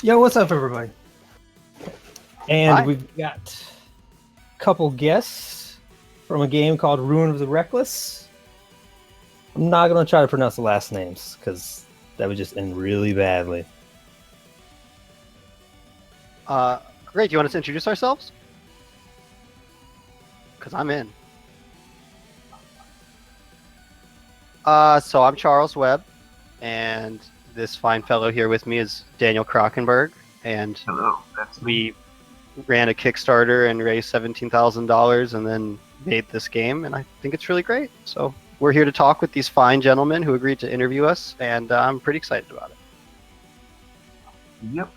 Yo, what's up, everybody? And Hi. we've got a couple guests from a game called Ruin of the Reckless. I'm not going to try to pronounce the last names because that would just end really badly. Great. Do you want us to introduce ourselves? Because I'm in. So I'm Charles Webb, and this fine fellow here with me is Daniel Krockenberg, and Hello, that's me. we ran a Kickstarter and raised $17,000 and then made this game, and I think it's really great. So we're here to talk with these fine gentlemen who agreed to interview us, and I'm pretty excited about it. Yep.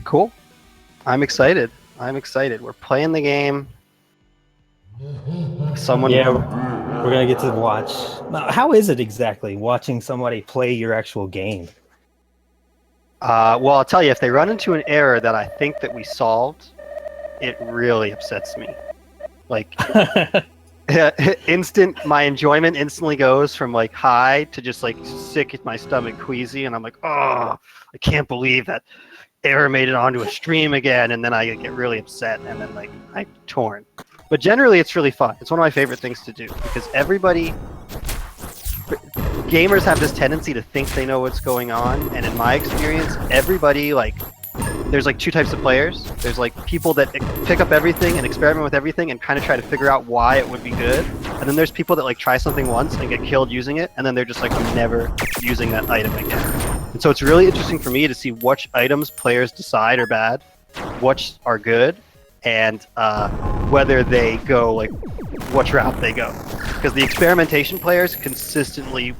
Cool. I'm excited. We're playing the game. Someone. Yeah, we're going to get to watch. Now, how is it exactly watching somebody play your actual game? Well, I'll tell you, if they run into an error that I think that we solved, it really upsets me. Like, my enjoyment instantly goes from like high to just like sick at my stomach, queasy, and I'm like, oh, I can't believe that error made it onto a stream again, and then I get really upset, and then like I'm torn. But generally, it's really fun. It's one of my favorite things to do because gamers have this tendency to think they know what's going on, and in my experience, everybody there's like two types of players. There's like people that pick up everything and experiment with everything and kind of try to figure out why it would be good, and then there's people that like try something once and get killed using it, and then they're just like, I'm never using that item again. And so it's really interesting for me to see which items players decide are bad, which are good, and whether they go like which route they go, because the experimentation players consistently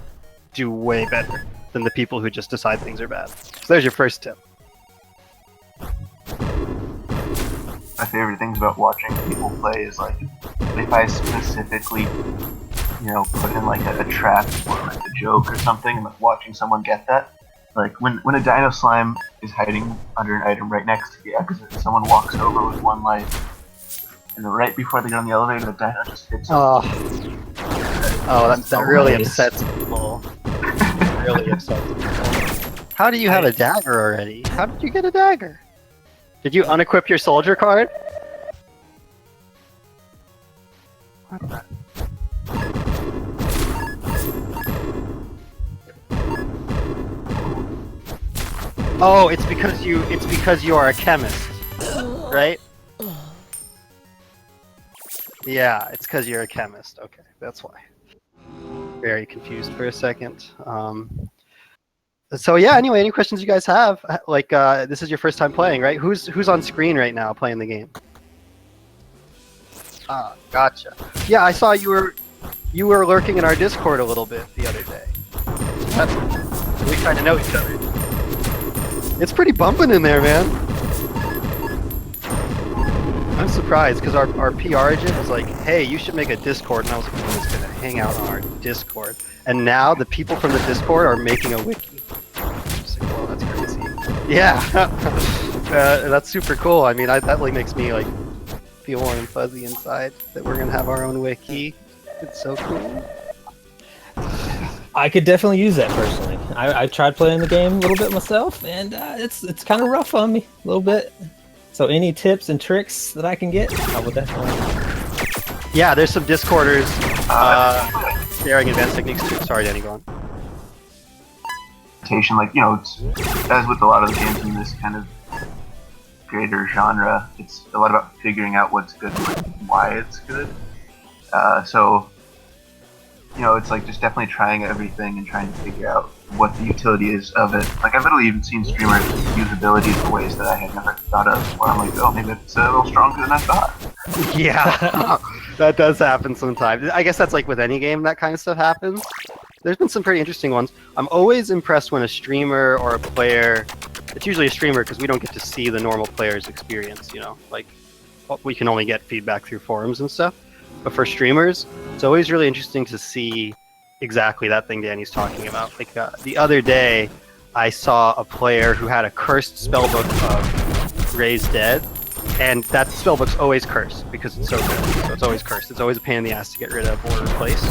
do way better than the people who just decide things are bad. So there's your first tip. My favorite things about watching people play is like if I specifically, put in like a trap or like a joke or something, and like watching someone get that. Like when a dino slime is hiding under an item right next to the exit, someone walks over with one life, and right before they get on the elevator, the dino just hits them. That really upsets people. Really upsets people. How do you have a dagger already? How did you get a dagger? Did you unequip your soldier card? Oh, it's because you are a chemist, right? Yeah, it's because you're a chemist. Okay, that's why. Very confused for a second. So yeah. Anyway, any questions you guys have? Like, this is your first time playing, right? Who's on screen right now playing the game? Ah, gotcha. Yeah, I saw you were lurking in our Discord a little bit the other day. We kind of know each other. It's pretty bumping in there, man. I'm surprised because our PR agent was like, "Hey, you should make a Discord," and I was like, "I'm just gonna hang out on our Discord." And now the people from the Discord are making a wiki. Like, well, that's crazy. Yeah, that's super cool. I mean, that like makes me like feel warm and fuzzy inside that we're gonna have our own wiki. It's so cool. I could definitely use that personally. I tried playing the game a little bit myself, and it's kind of rough on me a little bit. So any tips and tricks that I can get, I would definitely. Yeah, there's some Discorders sharing advanced techniques too. Sorry, Danny, go on. Like, it's, as with a lot of the games in this kind of greater genre, it's a lot about figuring out what's good and like, why it's good. So, it's like just definitely trying everything and trying to figure out what the utility is of it. Like, I've literally even seen streamers use abilities in ways that I had never thought of, where I'm like, oh, maybe it's a little stronger than I thought. Yeah, that does happen sometimes. I guess that's like with any game that kind of stuff happens. There's been some pretty interesting ones. I'm always impressed when a streamer or a player, it's usually a streamer because we don't get to see the normal player's experience, like we can only get feedback through forums and stuff. But for streamers, it's always really interesting to see exactly that thing Danny's talking about. Like the other day, I saw a player who had a cursed spellbook of Raise Dead, and that spellbook's always cursed because it's so good. So it's always cursed. It's always a pain in the ass to get rid of or replace.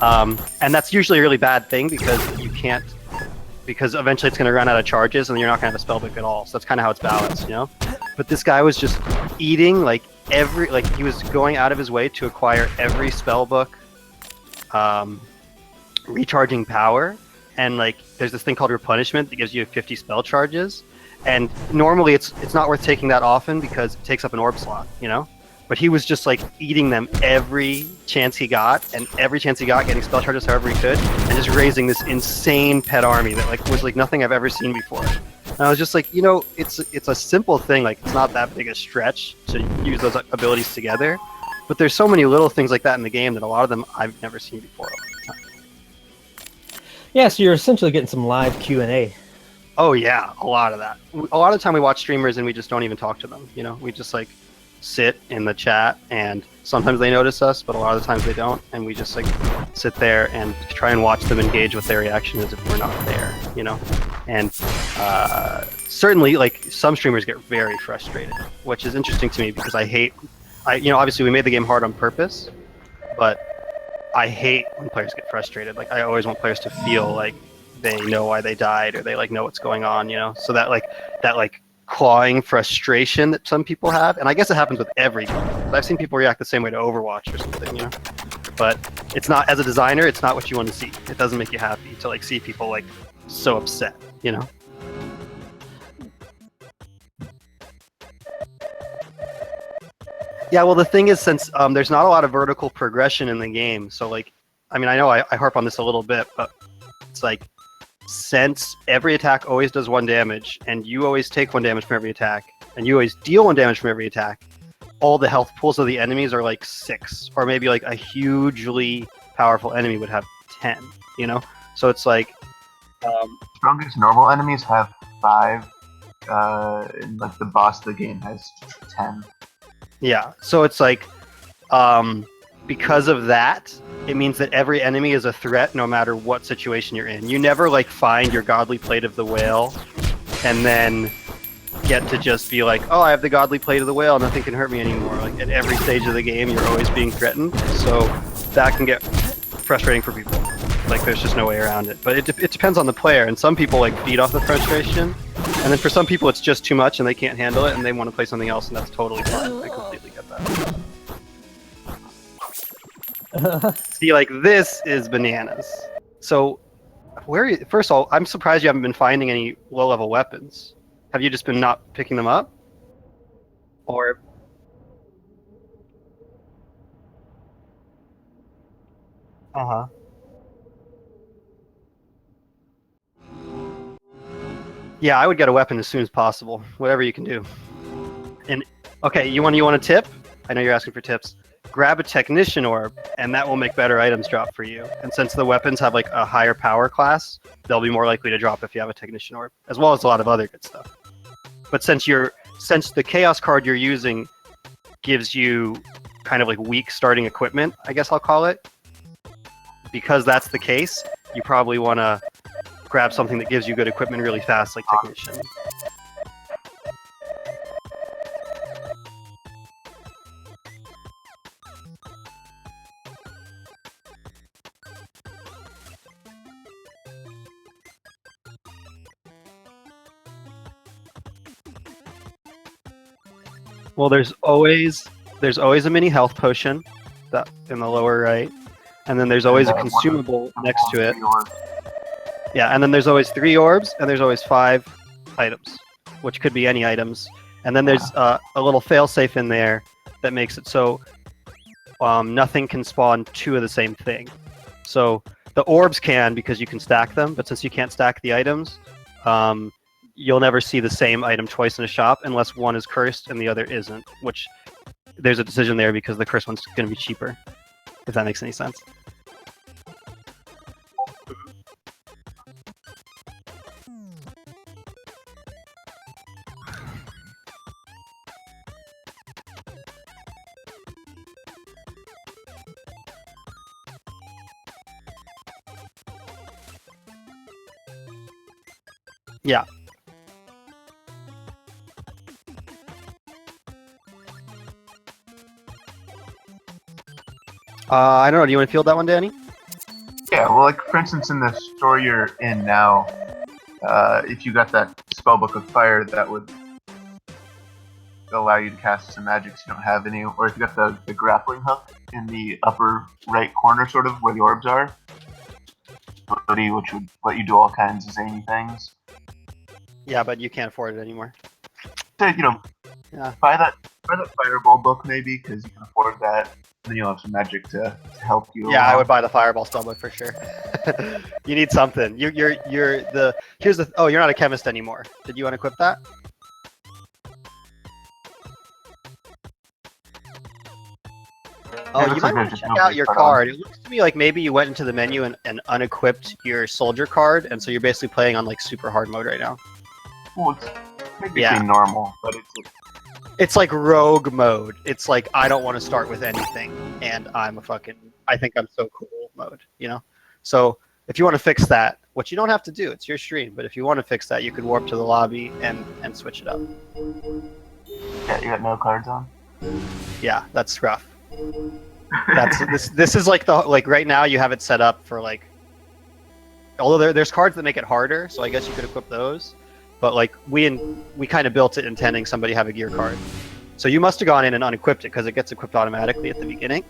And that's usually a really bad thing because you can't, because eventually it's going to run out of charges and you're not going to have a spellbook at all. So that's kind of how it's balanced, you know? But this guy was just eating like he was going out of his way to acquire every spellbook recharging power. And like there's this thing called replenishment that gives you 50 spell charges. And normally it's not worth taking that often because it takes up an orb slot, you know? But he was just like eating them every chance he got, and every chance he got getting spell charges however he could, and just raising this insane pet army that like was like nothing I've ever seen before. And I was just like, you know, it's a simple thing, like it's not that big a stretch to use those abilities together. But there's so many little things like that in the game that a lot of them I've never seen before. Yeah, so you're essentially getting some live Q&A. Oh yeah, a lot of that. A lot of the time we watch streamers and we just don't even talk to them, you know? We just like sit in the chat, and sometimes they notice us, but a lot of the times they don't, and we just like sit there and try and watch them engage with their reaction as if we're not there, you know? And certainly like some streamers get very frustrated, which is interesting to me because you know, obviously we made the game hard on purpose, but I hate when players get frustrated. Like I always want players to feel like they know why they died, or they like know what's going on, you know? So that clawing frustration that some people have, and I guess it happens with every game. I've seen people react the same way to Overwatch or something, you know? But it's not, as a designer, it's not what you want to see. It doesn't make you happy to like see people like so upset, you know? Yeah, well the thing is, since there's not a lot of vertical progression in the game, so like, I mean, I know I harp on this a little bit, but it's like, since every attack always does 1 damage, and you always take 1 damage from every attack, and you always deal 1 damage from every attack, all the health pools of the enemies are like 6, or maybe like a hugely powerful enemy would have 10, you know? So it's like... strongest normal enemies have 5, and like the boss of the game has 10. Yeah, so it's like... because of that, it means that every enemy is a threat no matter what situation you're in. You never like find your godly plate of the whale and then get to just be like, oh, I have the godly plate of the whale, nothing can hurt me anymore. Like at every stage of the game, you're always being threatened. So that can get frustrating for people. Like there's just no way around it. But it depends on the player, and some people like feed off the frustration. And then for some people it's just too much and they can't handle it and they want to play something else, and that's totally fine. I completely get that. See, like this is bananas. So, first of all, I'm surprised you haven't been finding any low-level weapons. Have you just been not picking them up? Or... Uh-huh. Yeah, I would get a weapon as soon as possible. Whatever you can do. And okay, you want a tip? I know you're asking for tips. Grab a technician orb, and that will make better items drop for you. And since the weapons have like a higher power class, they'll be more likely to drop if you have a technician orb, as well as a lot of other good stuff. But since the chaos card you're using gives you kind of like weak starting equipment, I guess I'll call it, because that's the case, you probably want to grab something that gives you good equipment really fast, like technician. Well, there's always a mini health potion that in the lower right, and then there's always a consumable next to it. Yeah, and then there's always 3 orbs, and there's always 5 items, which could be any items. And then there's a little failsafe in there that makes it so nothing can spawn 2 of the same thing. So the orbs can, because you can stack them, but since you can't stack the items, you'll never see the same item twice in a shop unless one is cursed and the other isn't, which there's a decision there because the cursed one's going to be cheaper, if that makes any sense. Yeah. I don't know. Do you want to field that one, Danny? Yeah, well, like for instance, in the store you're in now, if you got that spellbook of fire, that would allow you to cast some magics you don't have any, or if you got the grappling hook in the upper right corner, sort of where the orbs are, which would let you do all kinds of zany things. Yeah, but you can't afford it anymore. So, Yeah. buy that fireball book maybe, because you can afford that. Then you'll have some magic to help you. Yeah, I along. would buy the Fireball Spellbook for sure. You need something. You're the here's the oh, you're not a chemist anymore. Did you unequip that? Oh, you might want to check out your card. It looks to me like maybe you went into the menu and unequipped your soldier card, and so you're basically playing on like super hard mode right now. Well, it's technically normal, but it's like rogue mode. It's like I don't want to start with anything, and I think I'm so cool mode, you know? So if you want to fix that, which you don't have to do, it's your stream, but if you want to fix that, you could warp to the lobby and switch it up. Yeah, you got no cards on? Yeah, that's rough. This is like right now you have it set up for like, although there's cards that make it harder, so I guess you could equip those. But like we kind of built it intending somebody have a gear card. So you must have gone in and unequipped it because it gets equipped automatically at the beginning.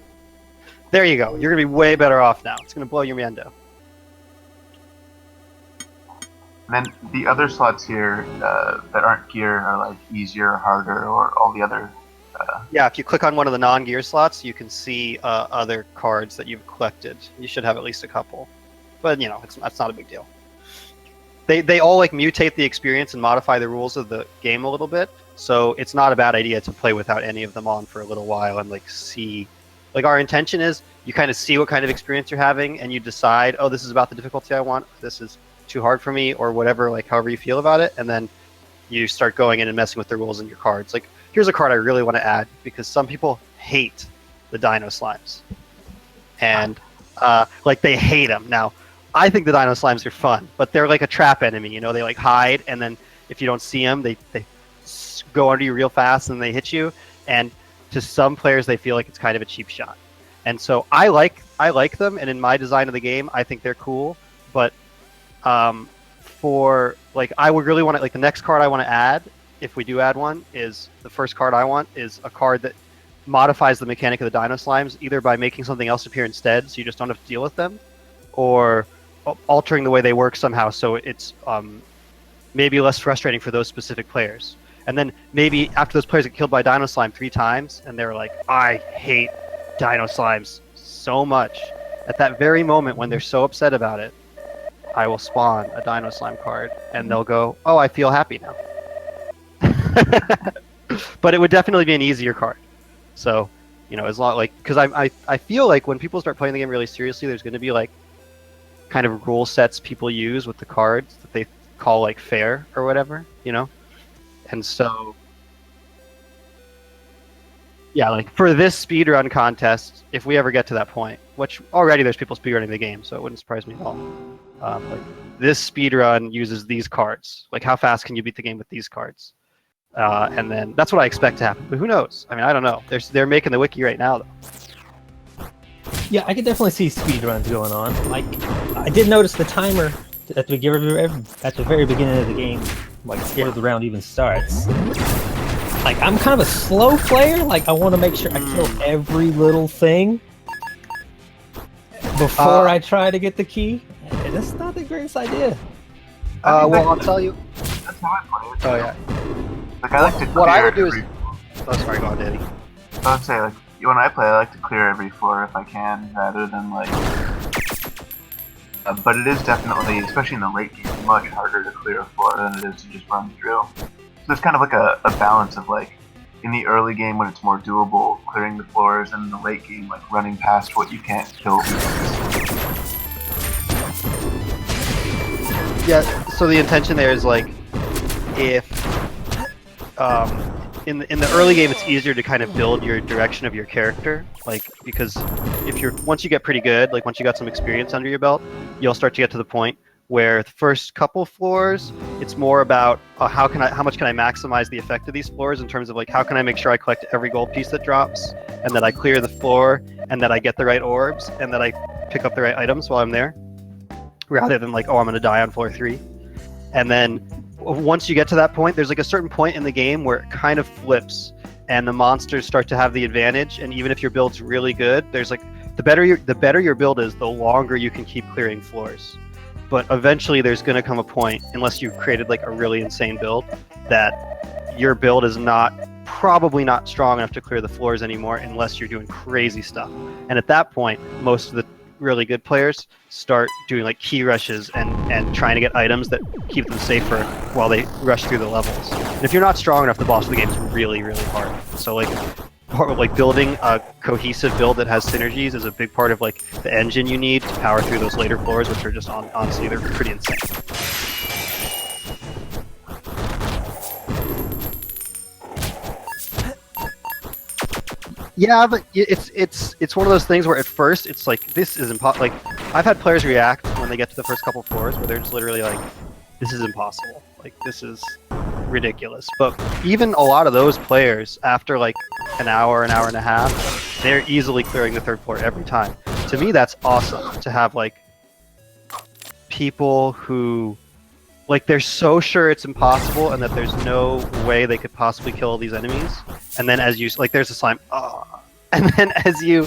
There you go. You're gonna be way better off now. It's gonna blow your Miendo. And then the other slots here that aren't gear are like easier or harder, or all the other. Yeah, if you click on one of the non-gear slots, you can see other cards that you've collected. You should have at least a couple, but that's not a big deal. They all like mutate the experience and modify the rules of the game a little bit, so it's not a bad idea to play without any of them on for a little while and like see. Like our intention is you kind of see what kind of experience you're having and you decide, oh, this is about the difficulty I want. This is too hard for me, or whatever. Like however you feel about it, and then you start going in and messing with the rules in your cards. Like here's a card I really want to add because some people hate the Dino Slimes, and like they hate them now. I think the Dino Slimes are fun, but they're like a trap enemy. They like hide, and then if you don't see them, they go under you real fast and they hit you. And to some players, they feel like it's kind of a cheap shot. And so I like them, and in my design of the game, I think they're cool. But for like, I would really want to, like, the next card I want to add, if we do add one, is the first card I want is a card that modifies the mechanic of the Dino Slimes, either by making something else appear instead, so you just don't have to deal with them, or altering the way they work somehow so it's maybe less frustrating for those specific players. And then maybe after those players get killed by Dino Slime 3 times and they're like, I hate Dino Slimes so much, at that very moment when they're so upset about it, I will spawn a Dino Slime card and they'll go, oh, I feel happy now. But it would definitely be an easier card. So, as long, like, because I feel like when people start playing the game really seriously, there's going to be like kind of rule sets people use with the cards that they call like fair or whatever, and so yeah, like for this speedrun contest, if we ever get to that point, which already there's people speedrunning the game, so it wouldn't surprise me at all. Like this speedrun uses these cards. Like how fast can you beat the game with these cards? And then that's what I expect to happen. But who knows? I mean, I don't know. They're making the wiki right now, though. Yeah, I could definitely see speedruns going on. Like, I did notice the timer at the very beginning of the game, like before the round even starts. Like, I'm kind of a slow player. Like, I want to make sure I kill every little thing before I try to get the key. And that's not the greatest idea. Well, I'll tell you. That's how I play it. Oh yeah. Like I like to What I clear would do is. every. Oh, sorry, go on, Danny. I would say, like, when I play, I like to clear every floor if I can, rather than like. But it is definitely, especially in the late game, much harder to clear a floor than it is to just run through. So there's kind of like a balance of like, in the early game when it's more doable, clearing the floors, and in the late game, like running past what you can't kill. Yeah. So the intention there is like, if in the early game, it's easier to kind of build your direction of your character, like, because once you get pretty good, like once you got some experience under your belt, you'll start to get to the point where the first couple floors, it's more about how much can I maximize the effect of these floors in terms of like how can I make sure I collect every gold piece that drops, and that I clear the floor, and that I get the right orbs, and that I pick up the right items while I'm there, rather than like, oh, I'm gonna die on floor 3. And then once you get to that point, there's like a certain point in the game where it kind of flips, and the monsters start to have the advantage. And even if your build's really good, there's like the better your build is, the longer you can keep clearing floors. But eventually there's going to come a point, unless you've created like a really insane build, that your build is probably not strong enough to clear the floors anymore unless you're doing crazy stuff. And at that point, most of the really good players start doing like key rushes and trying to get items that keep them safer while they rush through the levels. And if you're not strong enough, the boss of the game is really, really hard. So like building a cohesive build that has synergies is a big part of like the engine you need to power through those later floors, which are just honestly, they're pretty insane. Yeah, but it's one of those things where at first it's like, this is impossible. Like, I've had players react when they get to the first couple floors where they're just literally like, this is impossible. Like, this is ridiculous. But even a lot of those players, after like an hour and a half, they're easily clearing the third floor every time. To me, that's awesome to have like people who, like, they're so sure it's impossible and that there's no way they could possibly kill all these enemies. And then as you, like, there's a slime, and then as you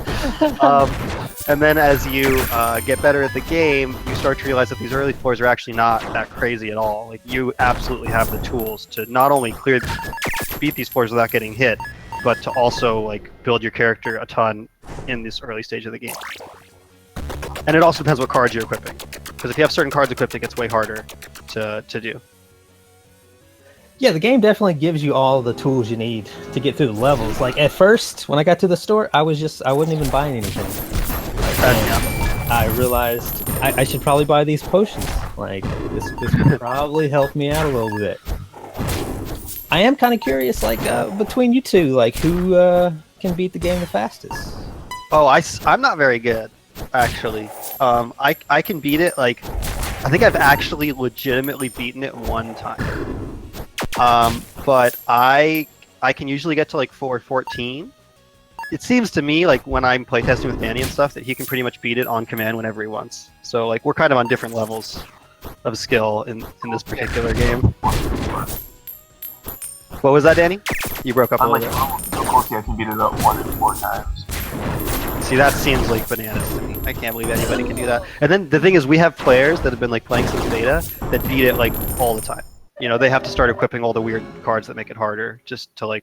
get better at the game, you start to realize that these early floors are actually not that crazy at all. Like, you absolutely have the tools to not only beat these floors without getting hit, but to also like build your character a ton in this early stage of the game. And it also depends what cards you're equipping, because if you have certain cards equipped, it gets way harder to do. Yeah, the game definitely gives you all the tools you need to get through the levels. Like, at first, when I got to the store, I wasn't even buying anything. I realized I should probably buy these potions. Like, this would probably help me out a little bit. I am kind of curious, like, between you two, like, who can beat the game the fastest? Oh, I'm not very good, actually. I can beat it, like, I think I've actually legitimately beaten it one time. But I can usually get to like 414. It seems to me, like, when I'm playtesting with Danny and stuff, that he can pretty much beat it on command whenever he wants. So like, we're kind of on different levels of skill in this particular game. What was that, Danny? You broke up a little bit. I can beat it about 1 in 4 times. See, that seems like bananas to me. I can't believe anybody can do that. And then the thing is, we have players that have been like playing since beta that beat it like all the time. You know, they have to start equipping all the weird cards that make it harder just to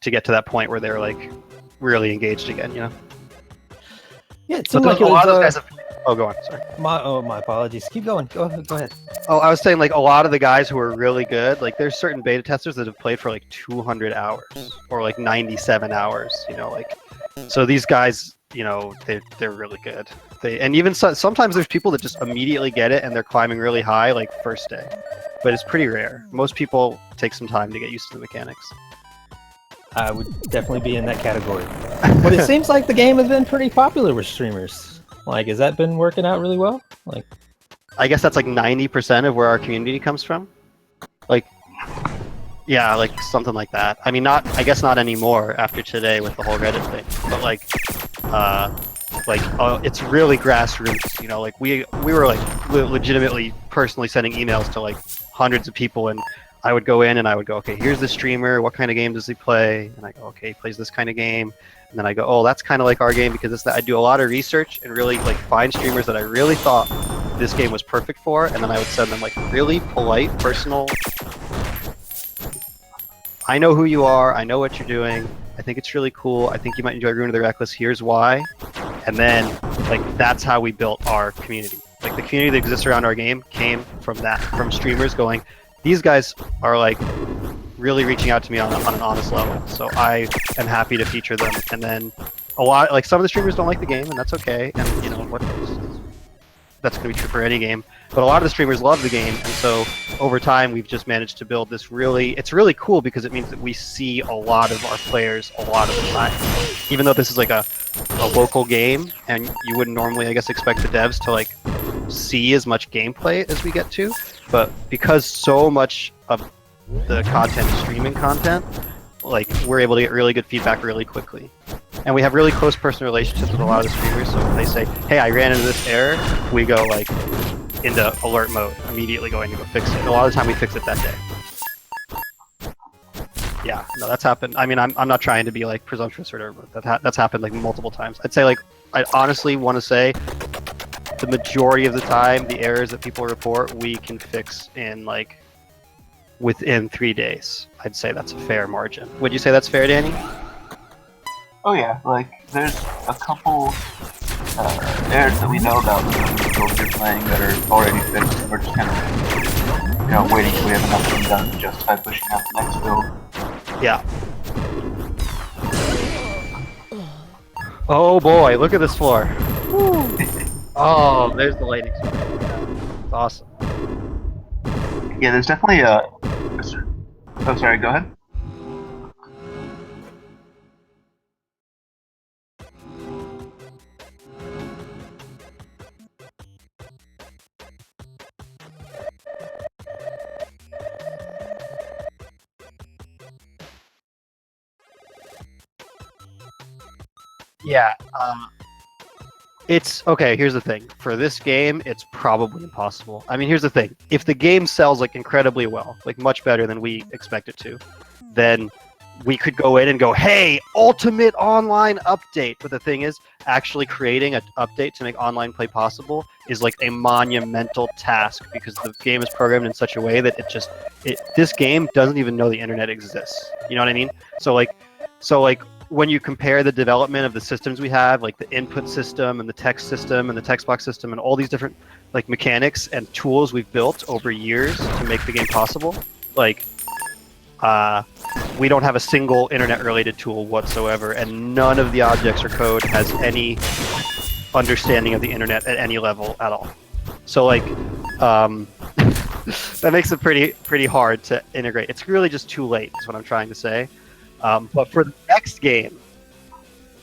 get to that point where they're like really engaged again, you know? Yeah, it seemed like a lot of those guys have... Oh, go on, sorry. My apologies. Keep going. Go ahead. Oh, I was saying, like, a lot of the guys who are really good, like, there's certain beta testers that have played for like 200 hours or like 97 hours, you know, like, so these guys, you know, they're really good. And even sometimes there's people that just immediately get it and they're climbing really high like first day. But it's pretty rare. Most people take some time to get used to the mechanics. I would definitely be in that category. But it seems like the game has been pretty popular with streamers. Like, has that been working out really well? Like, I guess that's like 90% of where our community comes from. Like, yeah, like something like that. I mean, I guess not anymore after today with the whole Reddit thing. But it's really grassroots. You know, like we were like legitimately personally sending emails to like hundreds of people, and I would go in and I would go, okay, here's the streamer, what kind of game does he play? And I go, okay, he plays this kind of game. And then I go, oh, that's kind of like our game because it's that. I do a lot of research and really like find streamers that I really thought this game was perfect for, and then I would send them like really polite, personal, I know who you are, I know what you're doing, I think it's really cool, I think you might enjoy Ruin of the Reckless, here's why. And then, like, that's how we built our community. Like, the community that exists around our game came from that, from streamers going, these guys are, like, really reaching out to me on an honest level, so I am happy to feature them. And then, like, some of the streamers don't like the game, and that's okay, and, you know, that's going to be true for any game. But a lot of the streamers love the game, and so over time we've just managed to build this it's really cool because it means that we see a lot of our players a lot of the time. Even though this is like a local game, and you wouldn't normally, I guess, expect the devs to like see as much gameplay as we get to, but because so much of the content is streaming content, like we're able to get really good feedback really quickly. And we have really close personal relationships with a lot of the streamers, so when they say, hey, I ran into this error, we go like into alert mode, immediately going to go fix it. A lot of the time we fix it that day. Yeah, no, that's happened. I mean, I'm not trying to be like presumptuous or whatever, but that's happened like multiple times. I'd say like, I honestly want to say the majority of the time, the errors that people report, we can fix in like within 3 days. I'd say that's a fair margin. Would you say that's fair, Danny? Oh yeah, like there's a couple errors that we know about in the builds you're playing that are already fixed, and we're just kind of, waiting till we have enough of them done to justify pushing out the next build. Yeah. Oh boy, look at this floor. Oh, there's the lighting. It's awesome. Yeah, there's definitely a... Oh, sorry, go ahead. Yeah, it's okay. Here's the thing: for this game, it's probably impossible. I mean, here's the thing: if the game sells like incredibly well, like much better than we expect it to, then we could go in and go, "Hey, ultimate online update." But the thing is, actually creating an update to make online play possible is like a monumental task because the game is programmed in such a way that this game doesn't even know the internet exists. You know what I mean? So like when you compare the development of the systems we have, like the input system and the text system and the text box system and all these different like mechanics and tools we've built over years to make the game possible, like we don't have a single internet related tool whatsoever, and none of the objects or code has any understanding of the internet at any level at all. So like that makes it pretty hard to integrate. It's really just too late is what I'm trying to say. But for the next game,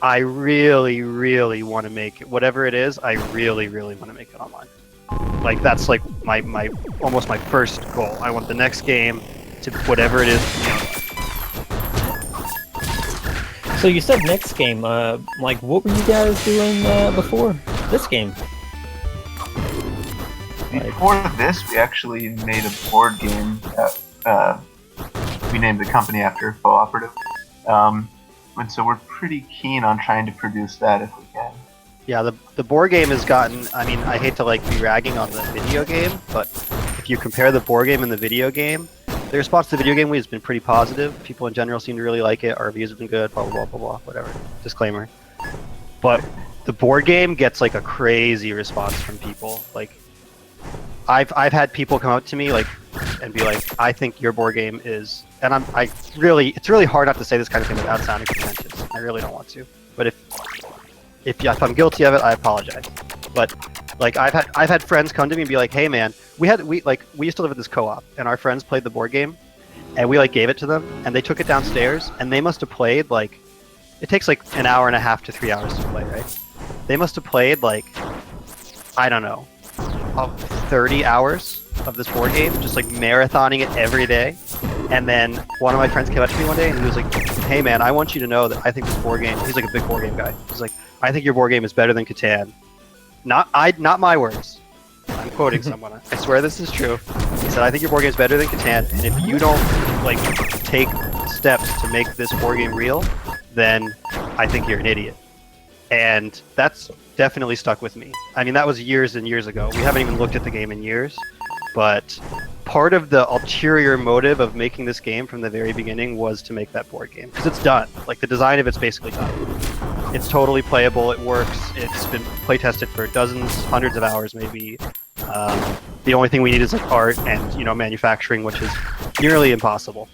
I really, really want to make it, whatever it is, I really, really want to make it online. Like that's like my almost my first goal. I want the next game to whatever it is. So you said next game. Like what were you guys doing before this game? Before this, we actually made a board game that we named the company after, Cooperative. And so we're pretty keen on trying to produce that if we can. Yeah, the board game has gotten, I mean, I hate to like be ragging on the video game, but if you compare the board game and the video game, the response to the video game has been pretty positive. People in general seem to really like it. Our reviews have been good, blah, blah, blah, blah, blah, whatever. Disclaimer. But the board game gets like a crazy response from people. Like, I've had people come up to me like and be like, I think your board game is, and it's really hard not to say this kind of thing without sounding pretentious. I really don't want to. But if I'm guilty of it, I apologize. But like I've had friends come to me and be like, hey man, we used to live at this co-op and our friends played the board game and we like gave it to them and they took it downstairs and they must have played like, it takes like an hour and a half to 3 hours to play, right? They must have played like, I don't know, 30 hours of this board game, just like marathoning it every day. And then one of my friends came up to me one day and he was like, hey man, I want you to know that I think this board game, he's like a big board game guy. He's like, I think your board game is better than Catan. Not my words. I'm quoting someone. I swear this is true. He said, I think your board game is better than Catan, and if you don't like take steps to make this board game real, then I think you're an idiot. And that's definitely stuck with me. I mean, that was years and years ago. We haven't even looked at the game in years, but part of the ulterior motive of making this game from the very beginning was to make that board game, because it's done. Like the design of it's basically done. It's totally playable. It works. It's been play tested for dozens, hundreds of hours, maybe. The only thing we need is like art and manufacturing, which is nearly impossible.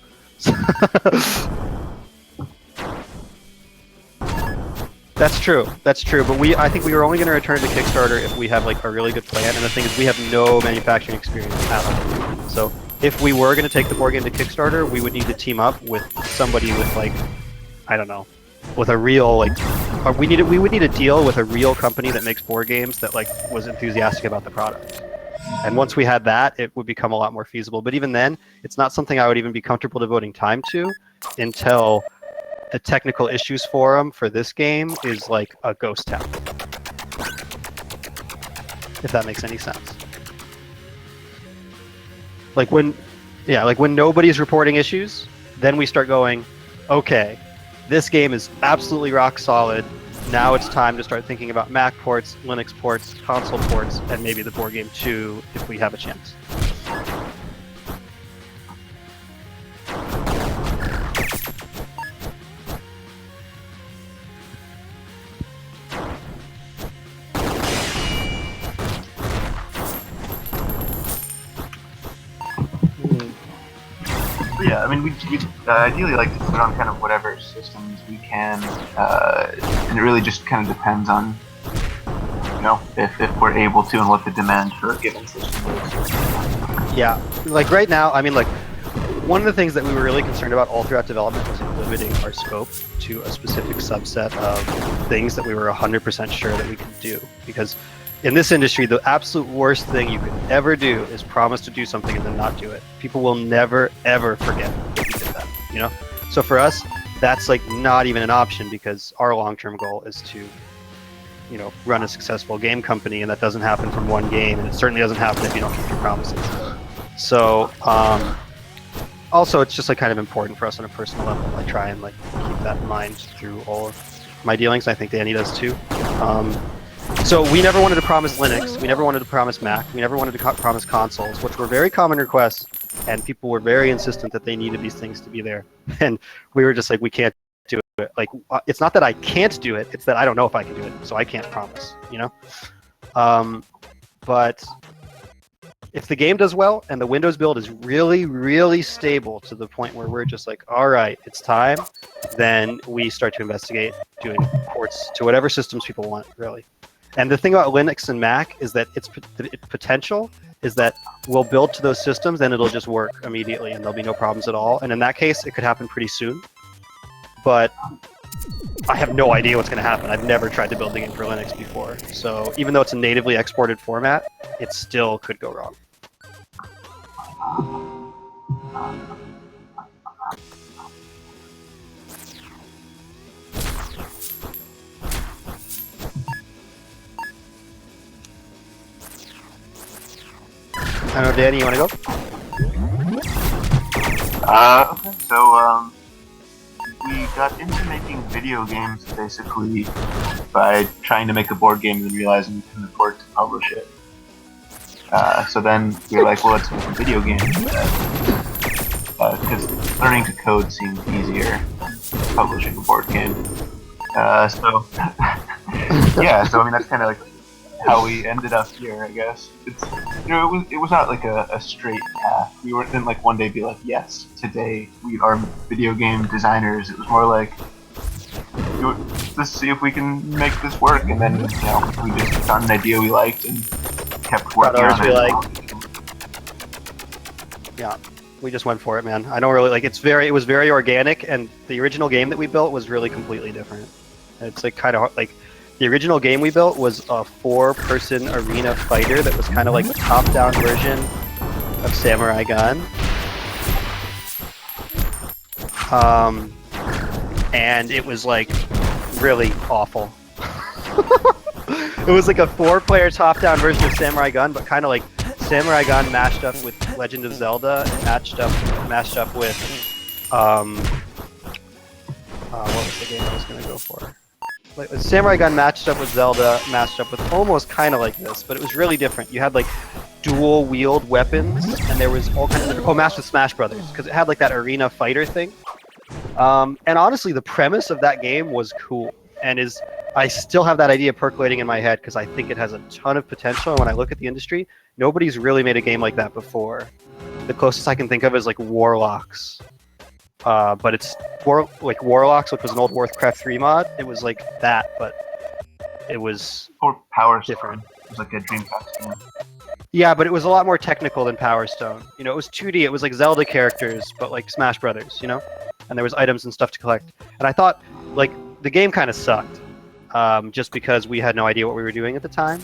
That's true. That's true. But I think we were only going to return to Kickstarter if we have like a really good plan. And the thing is, we have no manufacturing experience at all. So if we were going to take the board game to Kickstarter, we would need to team up with somebody with like, I don't know, with a real like, we would need a deal with a real company that makes board games that like was enthusiastic about the product. And once we had that, it would become a lot more feasible. But even then, it's not something I would even be comfortable devoting time to until the technical issues forum for this game is like a ghost town. If that makes any sense. Like when nobody's reporting issues, then we start going, okay, this game is absolutely rock solid. Now it's time to start thinking about Mac ports, Linux ports, console ports, and maybe the board game too, if we have a chance. Yeah, I mean, we'd ideally like to put on kind of whatever systems we can, and it really just kind of depends on, you know, if we're able to and what the demand for a given system is. Yeah, like right now, I mean, like, one of the things that we were really concerned about all throughout development was limiting our scope to a specific subset of things that we were 100% sure that we could do. Because in this industry, the absolute worst thing you could ever do is promise to do something and then not do it. People will never, ever forget that you did that, you know? So for us, that's like not even an option because our long-term goal is to, you know, run a successful game company, and that doesn't happen from one game, and it certainly doesn't happen if you don't keep your promises. So, also, it's just like kind of important for us on a personal level. I try and like keep that in mind through all of my dealings. I think Danny does too. So we never wanted to promise Linux, we never wanted to promise Mac, we never wanted to promise consoles, which were very common requests, and people were very insistent that they needed these things to be there. And we were just like, we can't do it. Like, it's not that I can't do it, it's that I don't know if I can do it, so I can't promise, you know? But if the game does well and the Windows build is really, really stable to the point where we're just like, all right, it's time, then we start to investigate doing ports to whatever systems people want, really. And the thing about Linux and Mac is that its potential is that we'll build to those systems and it'll just work immediately and there'll be no problems at all. And in that case, it could happen pretty soon. But I have no idea what's going to happen. I've never tried to build a game for Linux before. So even though it's a natively exported format, it still could go wrong. I don't know, Danny, you want to go? Okay, so we got into making video games basically by trying to make a board game and then realizing we couldn't afford to publish it. So then we were like, well, let's make a video game instead. Because learning to code seemed easier than publishing a board game. So yeah, so I mean that's kind of like how we ended up here, I guess. It's, you know, it was not like a straight path. We didn't like one day be like, yes, today we are video game designers. It was more like, let's see if we can make this work, and then, you know, we just found an idea we liked and kept working on it. Yeah, we just went for it, man. I don't really like. It was very organic, and the original game that we built was really completely different. It's like kind of like. The original game we built was a 4-person arena fighter that was kind of like a top-down version of Samurai Gun. And it was like really awful. It was like a 4-player top-down version of Samurai Gun, but kind of like Samurai Gun mashed up with Legend of Zelda and mashed up with what was the game I was gonna go for? Like Samurai Gun matched up with Zelda, matched up with almost kind of like this, but it was really different. You had like dual-wield weapons, and there was all kinds of matched with Smash Brothers because it had like that arena fighter thing. And honestly, the premise of that game was cool, and I still have that idea percolating in my head because I think it has a ton of potential. And when I look at the industry, nobody's really made a game like that before. The closest I can think of is like Warlocks. But it's like Warlocks, which was an old Warcraft 3 mod. It was like that, but it was Or Power different. Stone. It was like a Dreamcast game. Yeah, but it was a lot more technical than Power Stone. You know, it was 2D. It was like Zelda characters, but like Smash Brothers. You know, and there was items and stuff to collect. And I thought, like, the game kind of sucked, just because we had no idea what we were doing at the time.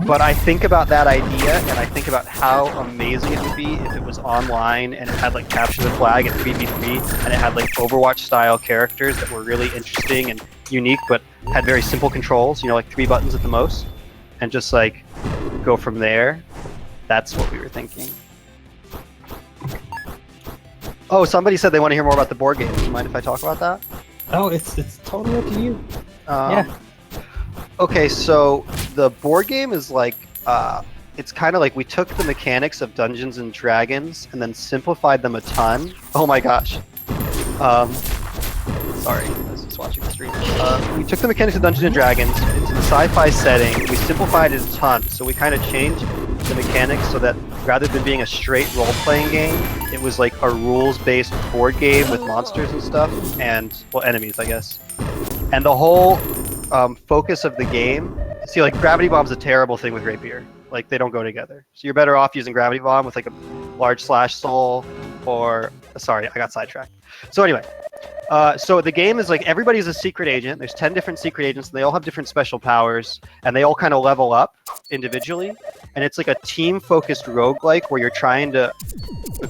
But I think about that idea, and I think about how amazing it would be if it was online and it had like capture the flag at 3v3, and it had like Overwatch-style characters that were really interesting and unique, but had very simple controls. You know, like 3 buttons at the most, and just like go from there. That's what we were thinking. Oh, somebody said they want to hear more about the board game. Do you mind if I talk about that? Oh, it's totally up to you. Yeah. Okay, so the board game is like, it's kind of like we took the mechanics of Dungeons and Dragons and then simplified them a ton. Oh my gosh. Sorry, I was just watching the stream. We took the mechanics of Dungeons and Dragons into the sci-fi setting. We simplified it a ton, so we kind of changed the mechanics so that rather than being a straight role-playing game, it was like a rules-based board game with monsters and stuff, and, well, enemies, I guess. And the whole focus of the game, see, like, Gravity Bomb's a terrible thing with Rapier. Like, they don't go together. So you're better off using Gravity Bomb with, like, a large slash soul, or... Sorry, I got sidetracked. So anyway, so the game is like everybody's a secret agent. There's 10 different secret agents, and they all have different special powers, and they all kind of level up individually. And it's like a team-focused roguelike where you're trying to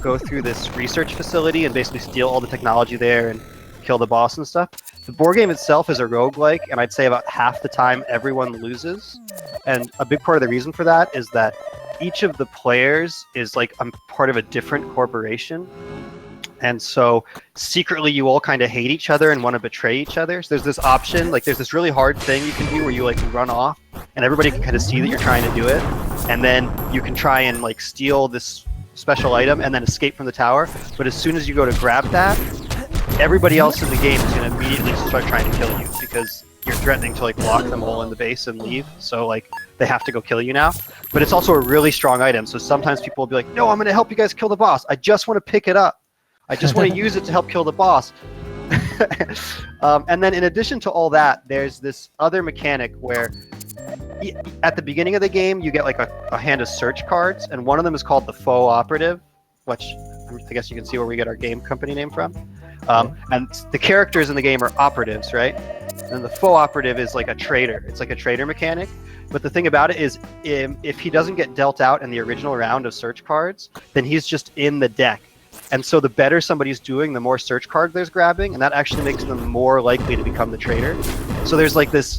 go through this research facility and basically steal all the technology there and kill the boss and stuff. The board game itself is a roguelike, and I'd say about half the time everyone loses. And a big part of the reason for that is that each of the players is like a part of a different corporation. And so secretly you all kind of hate each other and want to betray each other. So there's this option, like there's this really hard thing you can do where you like run off and everybody can kind of see that you're trying to do it. And then you can try and like steal this special item and then escape from the tower. But as soon as you go to grab that, everybody else in the game is going to immediately start trying to kill you because you're threatening to like lock them all in the base and leave. So like they have to go kill you now. But it's also a really strong item. So sometimes people will be like, no, I'm going to help you guys kill the boss. I just want to pick it up. I just want to use it to help kill the boss. And then in addition to all that, there's this other mechanic where at the beginning of the game, you get like a hand of search cards, and one of them is called the Faux Operative, which I guess you can see where we get our game company name from. And the characters in the game are operatives, right? And the Faux Operative is like a traitor. It's like a traitor mechanic. But the thing about it is, if he doesn't get dealt out in the original round of search cards, then he's just in the deck. And so the better somebody's doing, the more search cards there's grabbing, and that actually makes them more likely to become the traitor. So there's like this,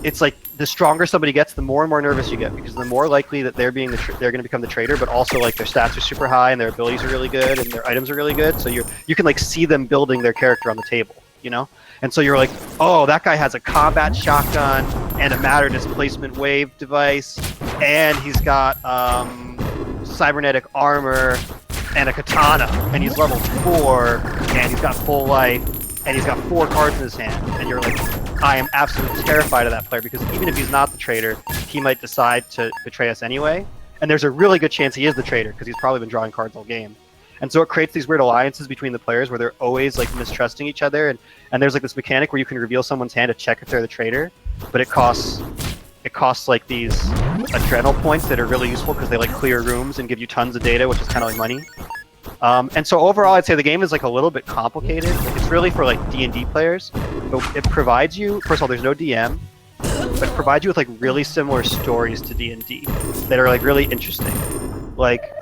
it's like the stronger somebody gets, the more and more nervous you get, because the more likely that they're going to become the traitor, but also like their stats are super high and their abilities are really good and their items are really good. So you can like see them building their character on the table, you know? And so you're like, oh, that guy has a combat shotgun and a matter displacement wave device, and he's got cybernetic armor and a katana, and he's level 4, and he's got full life, and he's got 4 cards in his hand, and you're like, I am absolutely terrified of that player, because even if he's not the traitor, he might decide to betray us anyway, and there's a really good chance he is the traitor, because he's probably been drawing cards all game. And so it creates these weird alliances between the players where they're always like mistrusting each other, and there's like this mechanic where you can reveal someone's hand to check if they're the traitor, but it costs like these adrenal points that are really useful because they like clear rooms and give you tons of data, which is kind of like money. And so overall, I'd say the game is like a little bit complicated. Like, it's really for like D&D players, but it provides you, first of all, there's no DM, but it provides you with like really similar stories to D&D that are like really interesting. Like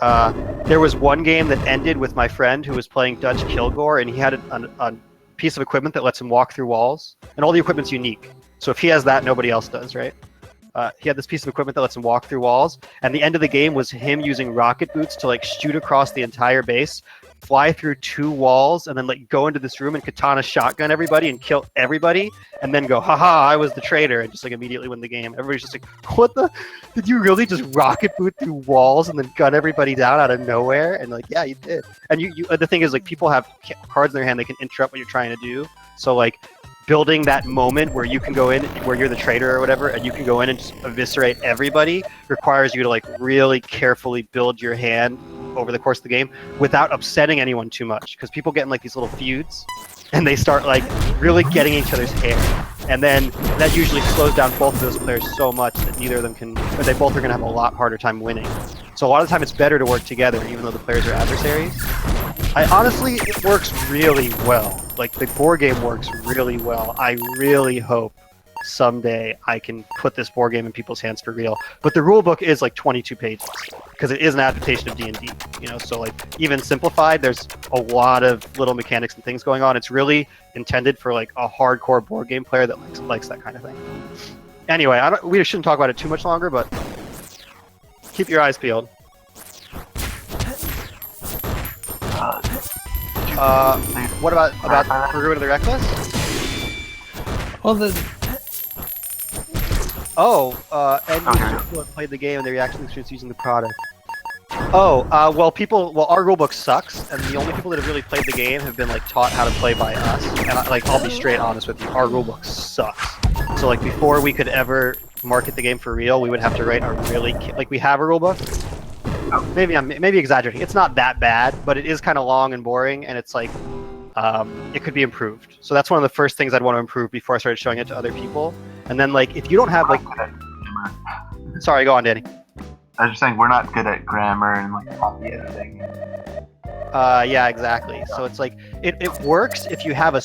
there was one game that ended with my friend who was playing Dutch Kilgore, and he had a piece of equipment that lets him walk through walls, and all the equipment's unique. So if he has that, nobody else does, right? He had this piece of equipment that lets him walk through walls, and the end of the game was him using rocket boots to like shoot across the entire base, fly through 2 walls, and then like go into this room and katana shotgun everybody and kill everybody, and then go, haha, I was the traitor, and just like immediately win the game. Everybody's just like, what the? Did you really just rocket boot through walls and then gun everybody down out of nowhere? And like, yeah, you did. And you the thing is, like, people have cards in their hand, they can interrupt what you're trying to do. So like, building that moment where you can go in, where you're the traitor or whatever, and you can go in and just eviscerate everybody, requires you to like really carefully build your hand over the course of the game without upsetting anyone too much, because people get in like these little feuds and they start like really getting each other's hair, and then that usually slows down both of those players so much that neither of them can, or they both are going to have a lot harder time winning. So a lot of the time it's better to work together even though the players are adversaries. Honestly, it works really well. Like the board game works really well. I really hope someday I can put this board game in people's hands for real. But the rule book is like 22 pages because it is an adaptation of D&D. You know, so like even simplified, there's a lot of little mechanics and things going on. It's really intended for like a hardcore board game player that likes that kind of thing. Anyway, we shouldn't talk about it too much longer, but keep your eyes peeled. What about Ruin of the Reckless? Well, and people have played the game and their reaction experience using the product. Well, our rulebook sucks, and the only people that have really played the game have been like taught how to play by us. And I'll be straight honest with you, our rulebook sucks. So like before we could ever market the game for real, we would have to write a we have a rulebook. Maybe I'm exaggerating. It's not that bad, but it is kind of long and boring, and it's like it could be improved. So that's one of the first things I'd want to improve before I started showing it to other people. And then like if you don't have like, sorry, go on, Danny. I was just saying we're not good at grammar and like copy editing. Yeah, exactly. So it's like it works if you have a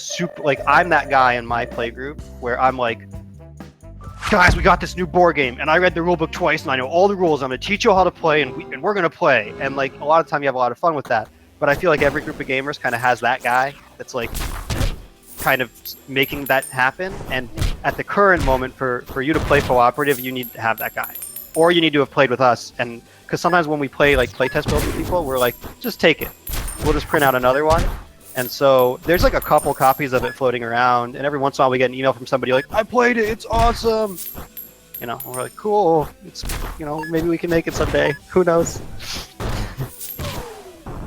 I'm that guy in my play group where I'm like, guys, we got this new board game, and I read the rulebook twice, and I know all the rules. I'm gonna teach you how to play, and we're gonna play. And like a lot of time, you have a lot of fun with that. But I feel like every group of gamers kind of has that guy that's like kind of making that happen. And at the current moment, for you to play cooperative, you need to have that guy, or you need to have played with us. And because sometimes when we play like playtest builds with people, we're like, just take it. We'll just print out another one. And so there's like a couple copies of it floating around, and every once in a while we get an email from somebody like, I played it, it's awesome. You know, we're like, cool. It's, you know, maybe we can make it someday. Who knows?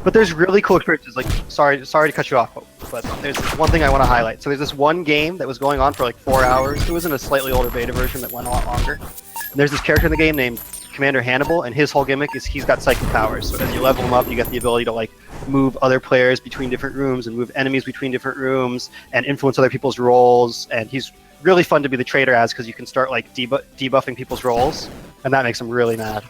But there's really cool experiences. Like, sorry to cut you off, but there's one thing I want to highlight. So there's this one game that was going on for like 4 hours. It was in a slightly older beta version that went a lot longer. And there's this character in the game named Commander Hannibal, and his whole gimmick is he's got psychic powers. So as you level him up, you get the ability to like move other players between different rooms and move enemies between different rooms and influence other people's roles. And he's really fun to be the traitor as because you can start like debuffing people's roles, and that makes them really mad.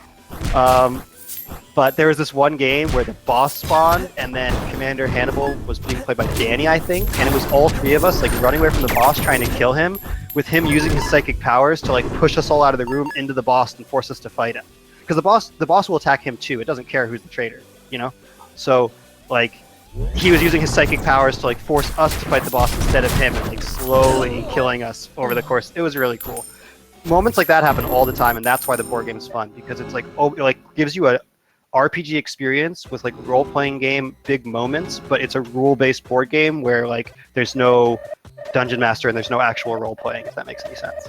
But there was this one game where the boss spawned, and then Commander Hannibal was being played by Danny, I think, and it was all three of us like running away from the boss, trying to kill him, with him using his psychic powers to like push us all out of the room into the boss and force us to fight him. Because the boss will attack him too. It doesn't care who's the traitor, you know. So like he was using his psychic powers to like force us to fight the boss instead of him, and like slowly killing us over the course. It was really cool. Moments like that happen all the time, and that's why the board game is fun, because it's like gives you a RPG experience with like role-playing game big moments, but it's a rule-based board game where like there's no dungeon master and there's no actual role-playing, if that makes any sense.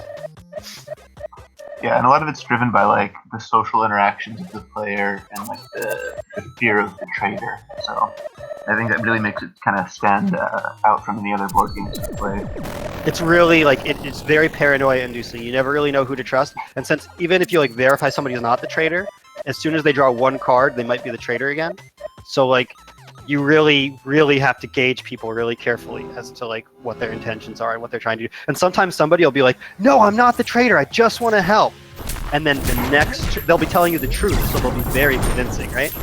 Yeah, and a lot of it's driven by like the social interactions of the player and like the fear of the traitor. So I think that really makes it kind of stand out from any other board games you play. It's really like it's very paranoia-inducing. You never really know who to trust, and since even if you like verify somebody's not the traitor, as soon as they draw one card, they might be the traitor again. So like you really, really have to gauge people really carefully as to like what their intentions are and what they're trying to do. And sometimes somebody will be like, no, I'm not the traitor, I just want to help. And then they'll be telling you the truth, so they'll be very convincing, right?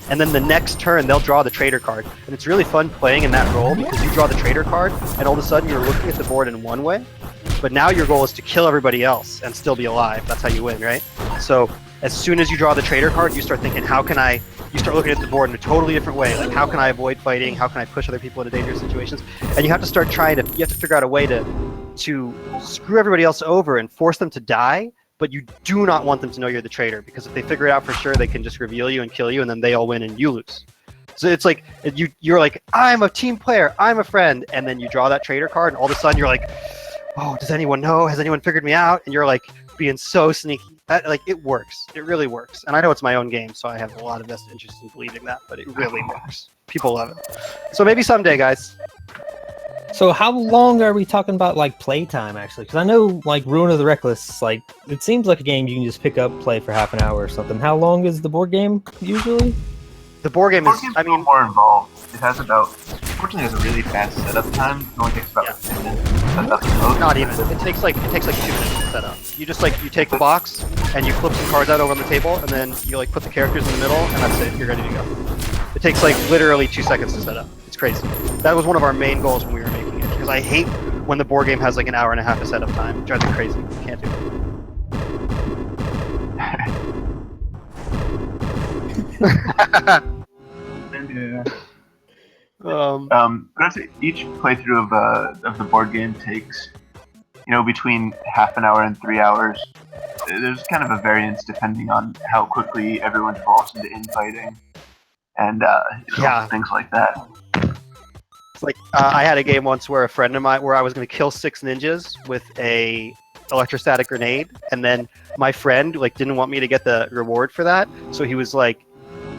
And then the next turn, they'll draw the traitor card. And it's really fun playing in that role because you draw the traitor card, and all of a sudden you're looking at the board in one way, but now your goal is to kill everybody else and still be alive. That's how you win, right? So as soon as you draw the traitor card, you start thinking, you start looking at the board in a totally different way. Like, how can I avoid fighting? How can I push other people into dangerous situations? And you have to start you have to figure out a way to screw everybody else over and force them to die, but you do not want them to know you're the traitor, because if they figure it out for sure, they can just reveal you and kill you, and then they all win and you lose. So it's like, you're like, I'm a team player, I'm a friend, and then you draw that traitor card, and all of a sudden you're like, oh, does anyone know? Has anyone figured me out? And you're like being so sneaky. Like, it works. It really works. And I know it's my own game, so I have a lot of vested interest in believing that, but it really works. People love it. So maybe someday, guys. So how long are we talking about, like, playtime, actually? Because I know, like, Ruin of the Reckless, like, it seems like a game you can just pick up, play for half an hour or something. How long is the board game, usually? The board game is, I mean, more involved. It has unfortunately, it has a really fast setup time. It only takes about 10 minutes to set up the mode. Not even. It takes like 2 minutes to set up. You just you take the box and you flip some cards out over on the table, and then you like put the characters in the middle, and that's it. You're ready to go. It takes like literally 2 seconds to set up. It's crazy. That was one of our main goals when we were making it, because I hate when the board game has like an hour and a half of setup time. It drives me crazy. Can't do it. Yeah. Um, But I'd say each playthrough of the board game takes, between half an hour and 3 hours. There's kind of a variance depending on how quickly everyone falls into infighting, and Yeah. things like that. It's like I had a game once where a friend of mine, where I was going to kill 6 ninjas with a electrostatic grenade, and then my friend like didn't want me to get the reward for that, so he was like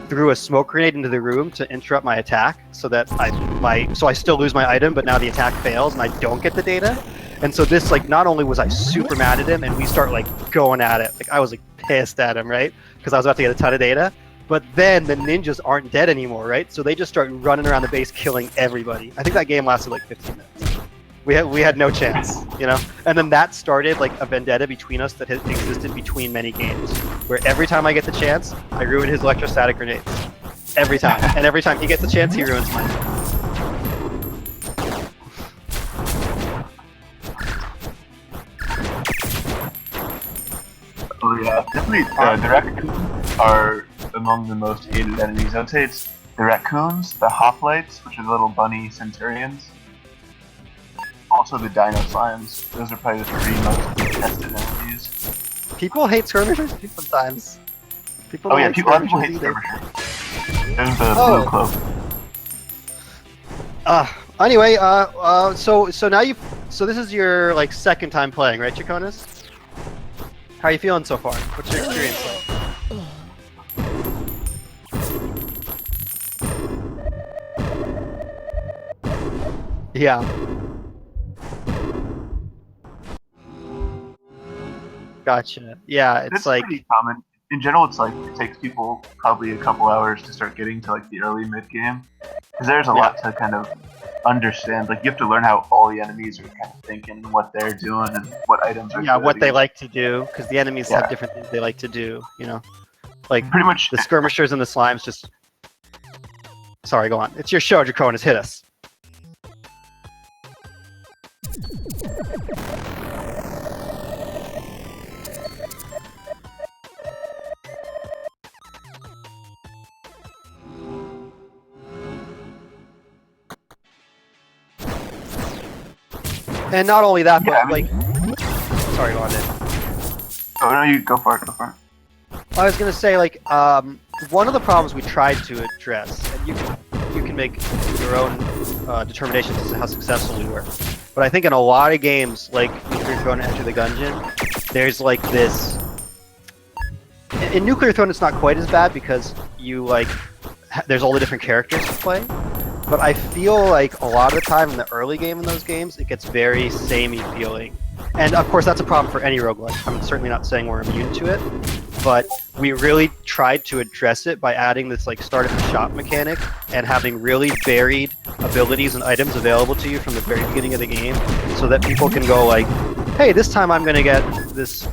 threw a smoke grenade into the room to interrupt my attack, so that I still lose my item, but now the attack fails and I don't get the data. And so this, like, not only was I super mad at him, and we start like going at it, like I was like pissed at him, right? Because I was about to get a ton of data. But then the ninjas aren't dead anymore, right? So they just start running around the base killing everybody. I think that game lasted like 15 minutes. We had no chance, you know? And then that started like a vendetta between us that has existed between many games, where every time I get the chance, I ruin his electrostatic grenades. Every time. And every time he gets a chance, he ruins mine. Oh yeah, definitely. The raccoons are among the most hated enemies. I would say it's the raccoons, the hoplites, which are the little bunny centurions, also the dino slimes. Those are probably the 3 most detested enemies. People hate skirmishers too sometimes. People Oh yeah, like a lot of people hate either. skirmishers. There's the blue cloak. Anyway, so now so this is your like second time playing, right, Chaconis? How are you feeling so far? What's your experience like? Yeah. Gotcha. Yeah, it's That's like pretty common. In general, it's like it takes people probably a couple hours to start getting to like the early mid game, because there's a lot to kind of understand. Like you have to learn how all the enemies are kind of thinking, and what they're doing, and what items are. what they good. like to do, because the enemies have different things they like to do. You know, like Pretty much the skirmishers and the slimes just. Sorry, go on. It's your show, Draconis. Hit us. And not only that, but like, sorry, go on, Dave. Oh no, you go for it. Go for it. I was gonna say, like, one of the problems we tried to address, and you can make your own determinations as to how successful we were. But I think in a lot of games, like Nuclear Throne and Enter the Gungeon, there's like this. In Nuclear Throne, it's not quite as bad because you like there's all the different characters to play. But I feel like a lot of the time in the early game in those games, it gets very samey feeling. And of course, that's a problem for any roguelike. I'm certainly not saying we're immune to it, but we really tried to address it by adding this like start at the shop mechanic and having really varied abilities and items available to you from the very beginning of the game, so that people can go like, hey, this time I'm going to get this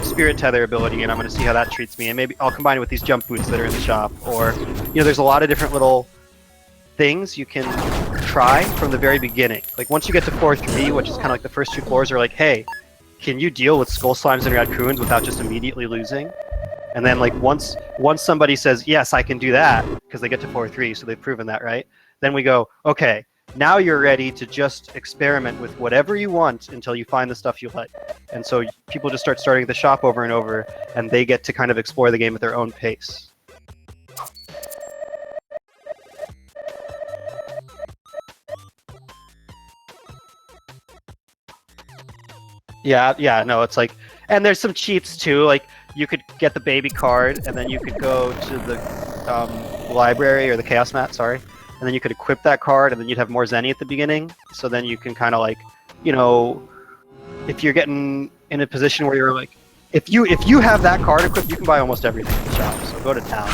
spirit tether ability and I'm going to see how that treats me, and maybe I'll combine it with these jump boots that are in the shop. Or, you know, there's a lot of different little things you can try from the very beginning. Like once you get to floor 3, which is kind of like the first 2 floors, are like, hey, can you deal with skull slimes and raccoons without just immediately losing? And then like once somebody says, yes, I can do that, because they get to floor 3, so they've proven that, right? Then we go, okay, now you're ready to just experiment with whatever you want until you find the stuff you like. And so people just start starting at the shop over and over, and they get to kind of explore the game at their own pace. Yeah, no, it's like, and there's some cheats too, like you could get the baby card, and then you could go to the library, or the chaos mat, sorry, and then you could equip that card, and then you'd have more Zenny at the beginning, so then you can kind of like, you know, if you're getting in a position where you're like, if you have that card equipped, you can buy almost everything in the shop, so go to town,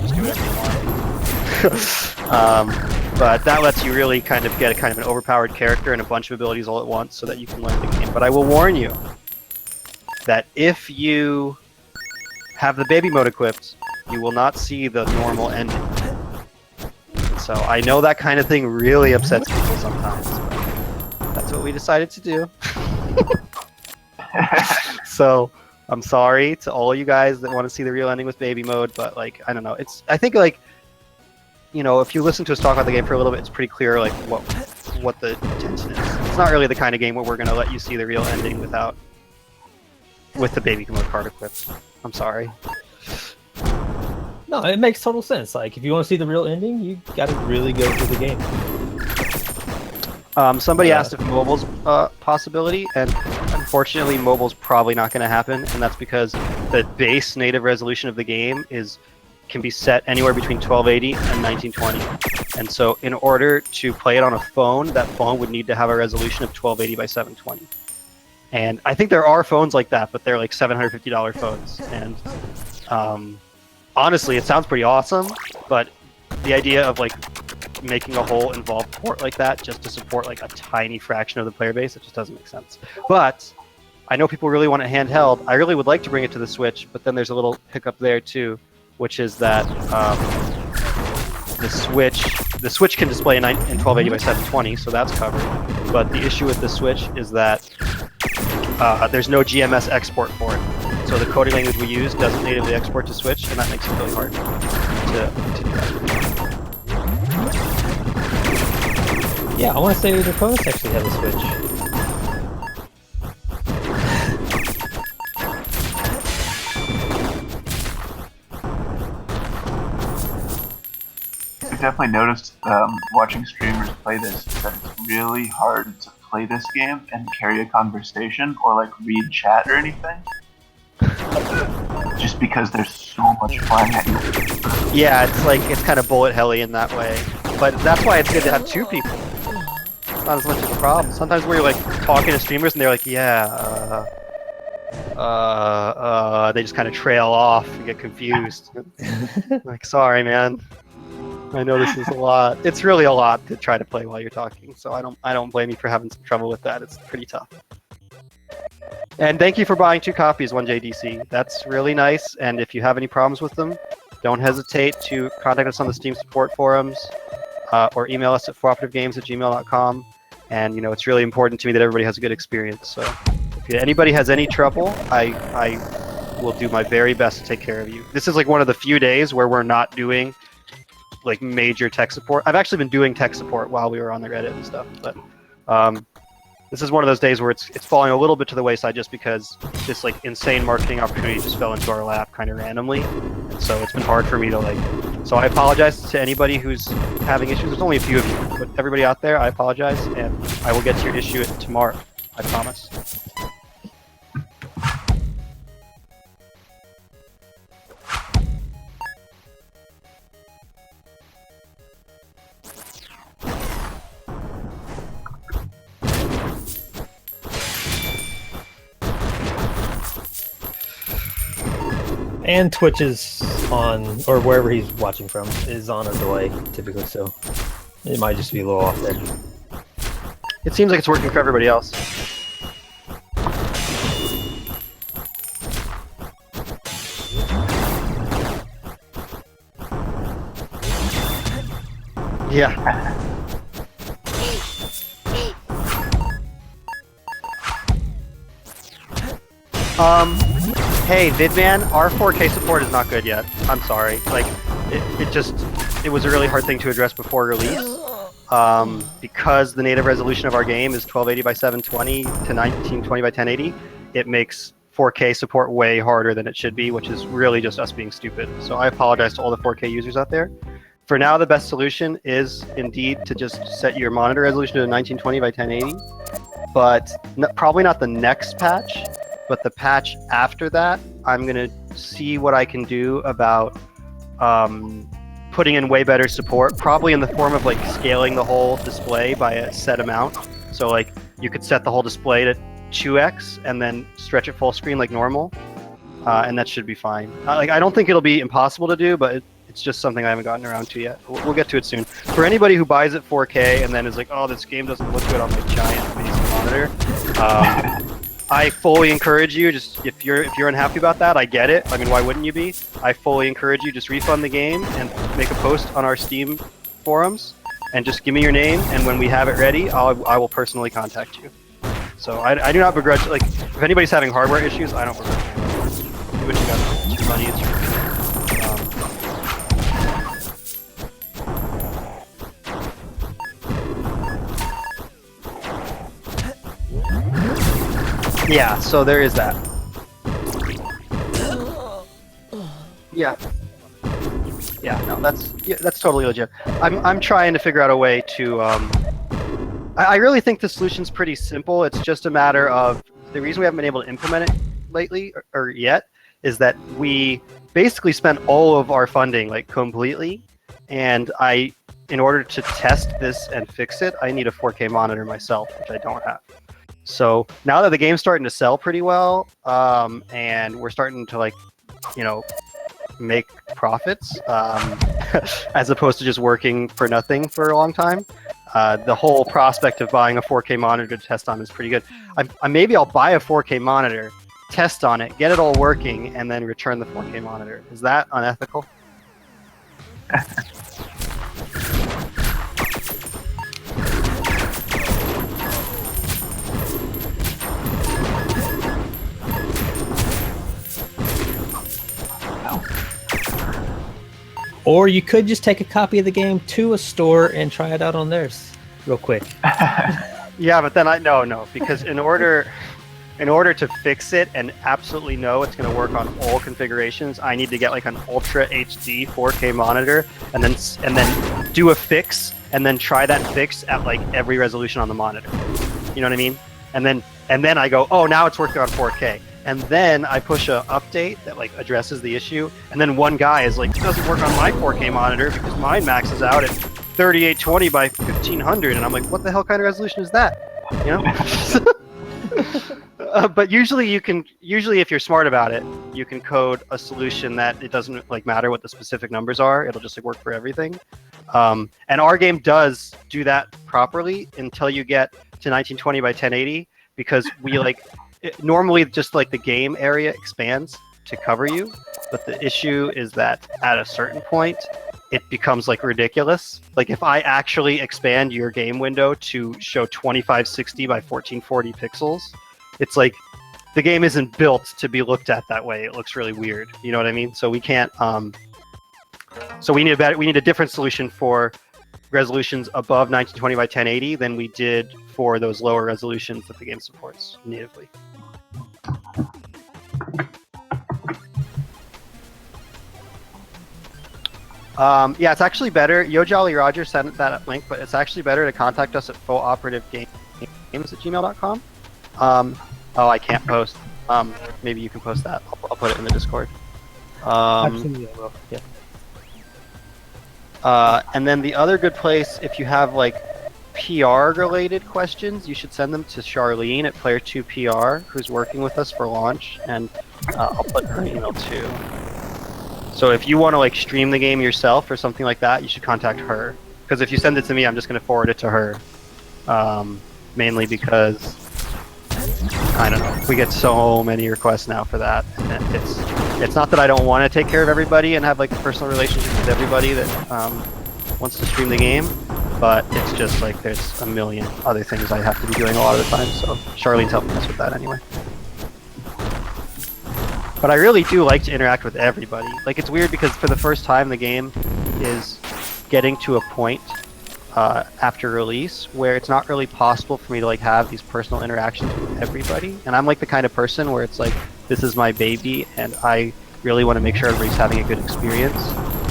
just do whatever you want. But that lets you really kind of get a kind of an overpowered character and a bunch of abilities all at once, so that you can learn the game. But I will warn you that if you have the baby mode equipped, you will not see the normal ending. So I know that kind of thing really upsets people sometimes. But that's what we decided to do. So I'm sorry to all you guys that want to see the real ending with baby mode, but like I don't know. I think like if you listen to us talk about the game for a little bit, it's pretty clear like what the intention is. It's not really the kind of game where we're gonna let you see the real ending with the baby mode card equipped. I'm sorry. No, it makes total sense. Like if you want to see the real ending, you got to really go through the game. Somebody asked if mobile's a possibility, and unfortunately mobile's probably not going to happen, and that's because the base native resolution of the game can be set anywhere between 1280 and 1920. And so in order to play it on a phone, that phone would need to have a resolution of 1280 by 720. And I think there are phones like that, but they're like $750 phones. And honestly, it sounds pretty awesome, but the idea of like making a whole involved port like that just to support like a tiny fraction of the player base, it just doesn't make sense. But I know people really want it handheld. I really would like to bring it to the Switch, but then there's a little hiccup there too, which is that the Switch can display in 1280 by 720, so that's covered. But the issue with the Switch is that there's no GMS export for it. So the coding language we use doesn't natively export to Switch, and that makes it really hard to do that. Yeah, I want to say the opponents actually have a Switch. I've definitely noticed watching streamers play this that it's really hard to play this game and carry a conversation or like read chat or anything. Just because there's so much flying at you. Yeah, it's kind of bullet helly in that way. But that's why it's good to have two people. It's not as much of a problem. Sometimes we're like talking to streamers and they're like, yeah, they just kind of trail off and get confused. Like, sorry, man. I know this is a lot. It's really a lot to try to play while you're talking, so I don't blame you for having some trouble with that. It's pretty tough. And thank you for buying 2 copies, 1JDC. That's really nice, and if you have any problems with them, don't hesitate to contact us on the Steam support forums or email us at cooperativegames@gmail.com. And it's really important to me that everybody has a good experience. So if anybody has any trouble, I will do my very best to take care of you. This is like one of the few days where we're not doing like major tech support. I've actually been doing tech support while we were on the Reddit and stuff, but this is one of those days where it's falling a little bit to the wayside just because this like insane marketing opportunity just fell into our lap kind of randomly, and so it's been hard for me to like. So I apologize to anybody who's having issues. There's only a few of you, but everybody out there, I apologize, and I will get to your issue tomorrow. I promise. And Twitch is on, or wherever he's watching from, is on a delay, typically, so it might just be a little off there. It seems like it's working for everybody else. Yeah. Hey, Vidman, our 4K support is not good yet. I'm sorry. Like, it was a really hard thing to address before release. Because the native resolution of our game is 1280 by 720 to 1920 by 1080, it makes 4K support way harder than it should be, which is really just us being stupid. So I apologize to all the 4K users out there. For now, the best solution is indeed to just set your monitor resolution to 1920 by 1080, but probably not the next patch. But the patch after that, I'm going to see what I can do about putting in way better support, probably in the form of like scaling the whole display by a set amount. So like you could set the whole display to 2x and then stretch it full screen like normal, and that should be fine. I don't think it'll be impossible to do, but it's just something I haven't gotten around to yet. We'll get to it soon. For anybody who buys it 4K and then is like, oh, this game doesn't look good on my giant amazing monitor, I fully encourage you, just if you're unhappy about that, I get it. I mean, why wouldn't you be? I fully encourage you, just refund the game and make a post on our Steam forums, and just give me your name, and when we have it ready, I will personally contact you. So I do not begrudge, like, if anybody's having hardware issues, I don't begrudge you. Do what you got. It's your money, it's your yeah, so there is that. Yeah. Yeah, no, that's totally legit. I'm trying to figure out a way to I really think the solution's pretty simple. It's just a matter of the reason we haven't been able to implement it lately or yet is that we basically spent all of our funding like completely, and in order to test this and fix it, I need a 4K monitor myself, which I don't have. So now that the game's starting to sell pretty well, and we're starting to like, you know, make profits, as opposed to just working for nothing for a long time, the whole prospect of buying a 4K monitor to test on is pretty good. Maybe I'll buy a 4K monitor, test on it, get it all working, and then return the 4K monitor. Is that unethical? Or you could just take a copy of the game to a store and try it out on theirs real quick. Yeah, but then no, because in order to fix it and absolutely know it's going to work on all configurations, I need to get like an Ultra HD 4K monitor and then do a fix and then try that fix at like every resolution on the monitor. You know what I mean? And then I go, oh, now it's working on 4K. And then I push a update that like addresses the issue, and then one guy is like, it doesn't work on my 4K monitor because mine maxes out at 3820 by 1500, and I'm like, what the hell kind of resolution is that? You know? But usually if you're smart about it, you can code a solution that it doesn't like matter what the specific numbers are. It'll just like work for everything. And our game does do that properly until you get to 1920 by 1080, because we like. Normally, just like the game area expands to cover you, but the issue is that at a certain point, it becomes like ridiculous. Like if I actually expand your game window to show 2560 by 1440 pixels, it's like the game isn't built to be looked at that way. It looks really weird. You know what I mean? So we can't. So we need a different solution for resolutions above 1920 by 1080 than we did for those lower resolutions that the game supports natively. Yeah, it's actually better. Yo Jolly Roger sent that link, but it's actually better to contact us at fulloperative.games@gmail.com. Oh, I can't post. Maybe you can post that. I'll put it in the Discord. Absolutely, I will. Yeah. And then the other good place, if you have like PR-related questions, you should send them to Charlene at Player2PR, who's working with us for launch, and I'll put her email too. So if you want to like stream the game yourself or something like that, you should contact her. Because if you send it to me, I'm just going to forward it to her. Mainly because, I don't know, we get so many requests now for that. And it's not that I don't want to take care of everybody and have like a personal relationship with everybody that wants to stream the game, but it's just like there's a million other things I have to be doing a lot of the time, so Charlene's helping us with that anyway. But I really do like to interact with everybody. Like, it's weird because for the first time the game is getting to a point after release where it's not really possible for me to like have these personal interactions with everybody, and I'm like the kind of person where it's like, this is my baby and I really want to make sure everybody's having a good experience.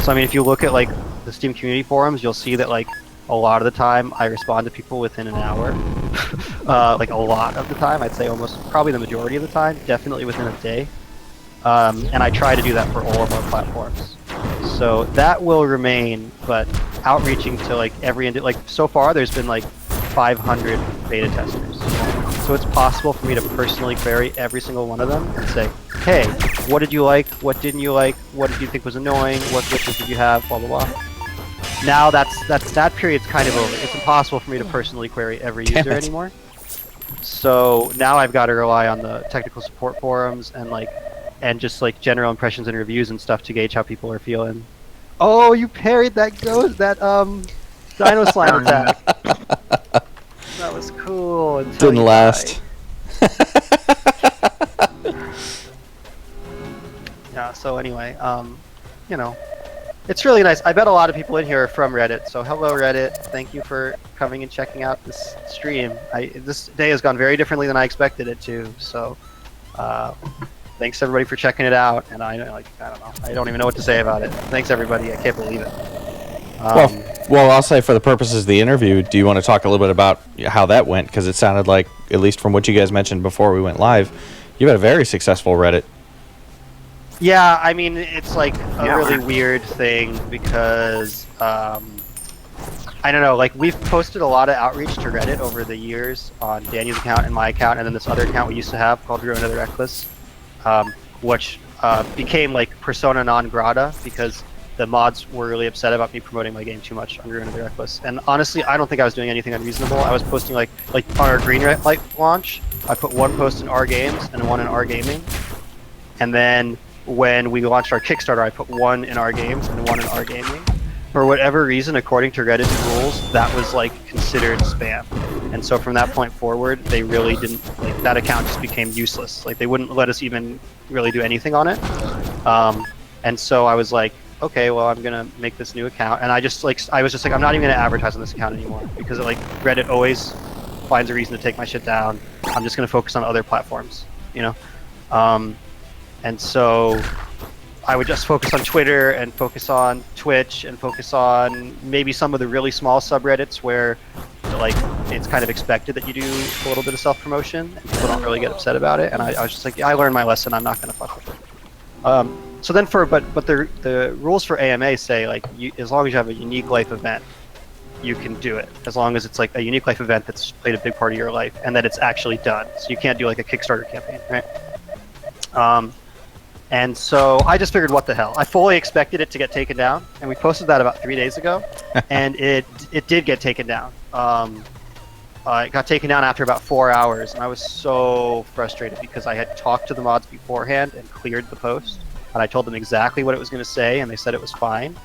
So I mean, if you look at like the Steam community forums, you'll see that like a lot of the time I respond to people within an hour. Like a lot of the time, I'd say probably the majority of the time, definitely within a day. And I try to do that for all of our platforms. So that will remain, but outreaching to like like so far there's been like 500 beta testers. So it's possible for me to personally query every single one of them and say, hey, what did you like? What didn't you like? What did you think was annoying? What glitches did you have? Blah, blah, blah. Now that period's kind of over. It's impossible for me to personally query every user anymore. So now I've got to rely on the technical support forums and just like general impressions and reviews and stuff to gauge how people are feeling. Oh, you parried that Dino Slime attack. That was cool. Until Didn't you last. Yeah, so anyway, you know, it's really nice. I bet a lot of people in here are from Reddit, so hello Reddit. Thank you for coming and checking out this stream. This day has gone very differently than I expected it to, so thanks everybody for checking it out. And I don't know, I don't even know what to say about it. Thanks everybody, I can't believe it. Well, I'll say for the purposes of the interview, do you want to talk a little bit about how that went? Because it sounded like, at least from what you guys mentioned before we went live, you had a very successful Reddit. Yeah, I mean, it's like a really weird thing because, I don't know, like we've posted a lot of outreach to Reddit over the years on Danny's account and my account, and then this other account we used to have called Ruin of the Reckless, which became like persona non grata because the mods were really upset about me promoting my game too much on Ruin of the Reckless. And honestly, I don't think I was doing anything unreasonable. I was posting like on our Green Light launch, I put one post in R Games and one in R Gaming, and then when we launched our Kickstarter, I put one in R Games and one in R Gaming. For whatever reason, according to Reddit rules, that was like considered spam. And so from that point forward, they really didn't, like that account just became useless. Like they wouldn't let us even really do anything on it. And so I was like, okay, well, I'm gonna make this new account. And I was just like, I'm not even gonna advertise on this account anymore because like Reddit always finds a reason to take my shit down. I'm just gonna focus on other platforms, you know? And so I would just focus on Twitter and focus on Twitch and focus on maybe some of the really small subreddits where like it's kind of expected that you do a little bit of self-promotion and people don't really get upset about it. And I was just like, yeah, I learned my lesson. I'm not going to fuck with it. So then but the rules for AMA say like as long as you have a unique life event, you can do it. As long as it's like a unique life event that's played a big part of your life and that it's actually done. So you can't do like a Kickstarter campaign, right? And so I just figured, what the hell? I fully expected it to get taken down, and we posted that about 3 days ago, and it did get taken down. It got taken down after about 4 hours, and I was so frustrated because I had talked to the mods beforehand and cleared the post, and I told them exactly what it was going to say, and they said it was fine.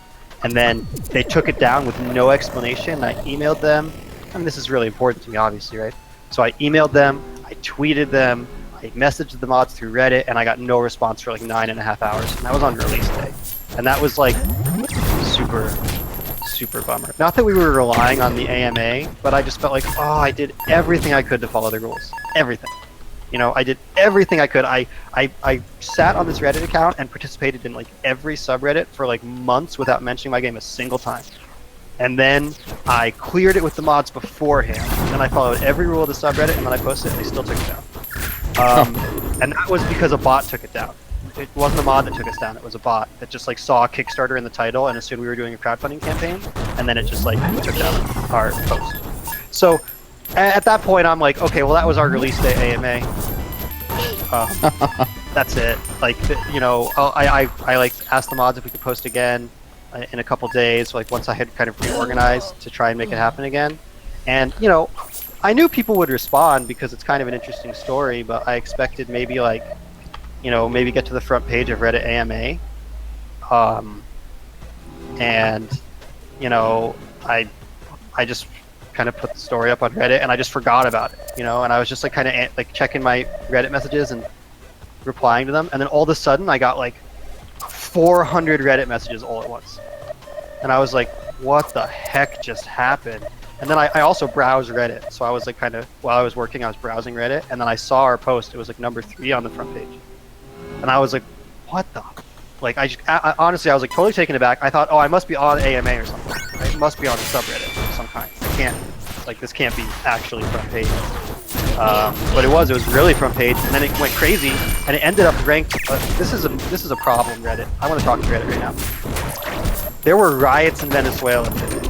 And then they took it down with no explanation. I emailed them, and this is really important to me, obviously, right? So I emailed them, I tweeted them, I messaged the mods through Reddit, and I got no response for like 9.5 hours, and that was on release day. And that was like super bummer. Not that we were relying on the AMA, but I just felt like, oh, I did everything I could to follow the rules. Everything. You know, I did everything I could. I sat on this Reddit account and participated in like every subreddit for like months without mentioning my game a single time. And then I cleared it with the mods beforehand. And then I followed every rule of the subreddit, and then I posted it, and they still took it down. And that was because a bot took it down. It wasn't a mod that took us down, it was a bot that just like saw Kickstarter in the title and assumed we were doing a crowdfunding campaign, and then it just like took down our post. So at that point I'm like, okay, well that was our release day AMA. That's it. Like, you know, I like asked the mods if we could post again in a couple days, like once I had kind of reorganized to try and make it happen again. And, you know, I knew people would respond because it's kind of an interesting story, but I expected maybe like, you know, maybe get to the front page of Reddit AMA. And, you know, I just kind of put the story up on Reddit and I just forgot about it, you know, and I was just like kind of like checking my Reddit messages and replying to them. And then all of a sudden I got like 400 Reddit messages all at once. And I was like, what the heck just happened? And then I also browsed Reddit, so I was like kind of, while I was working, I was browsing Reddit, and then I saw our post. It was like number 3 on the front page. And I was like, what the? Like, I honestly, I was like totally taken aback. I thought, oh, I must be on AMA or something. Right? It must be on a subreddit of some kind. I can't, like, this can't be actually front page. But it was really front page, and then it went crazy, and it ended up ranked. This is a problem, Reddit. I want to talk to Reddit right now. There were riots in Venezuela today.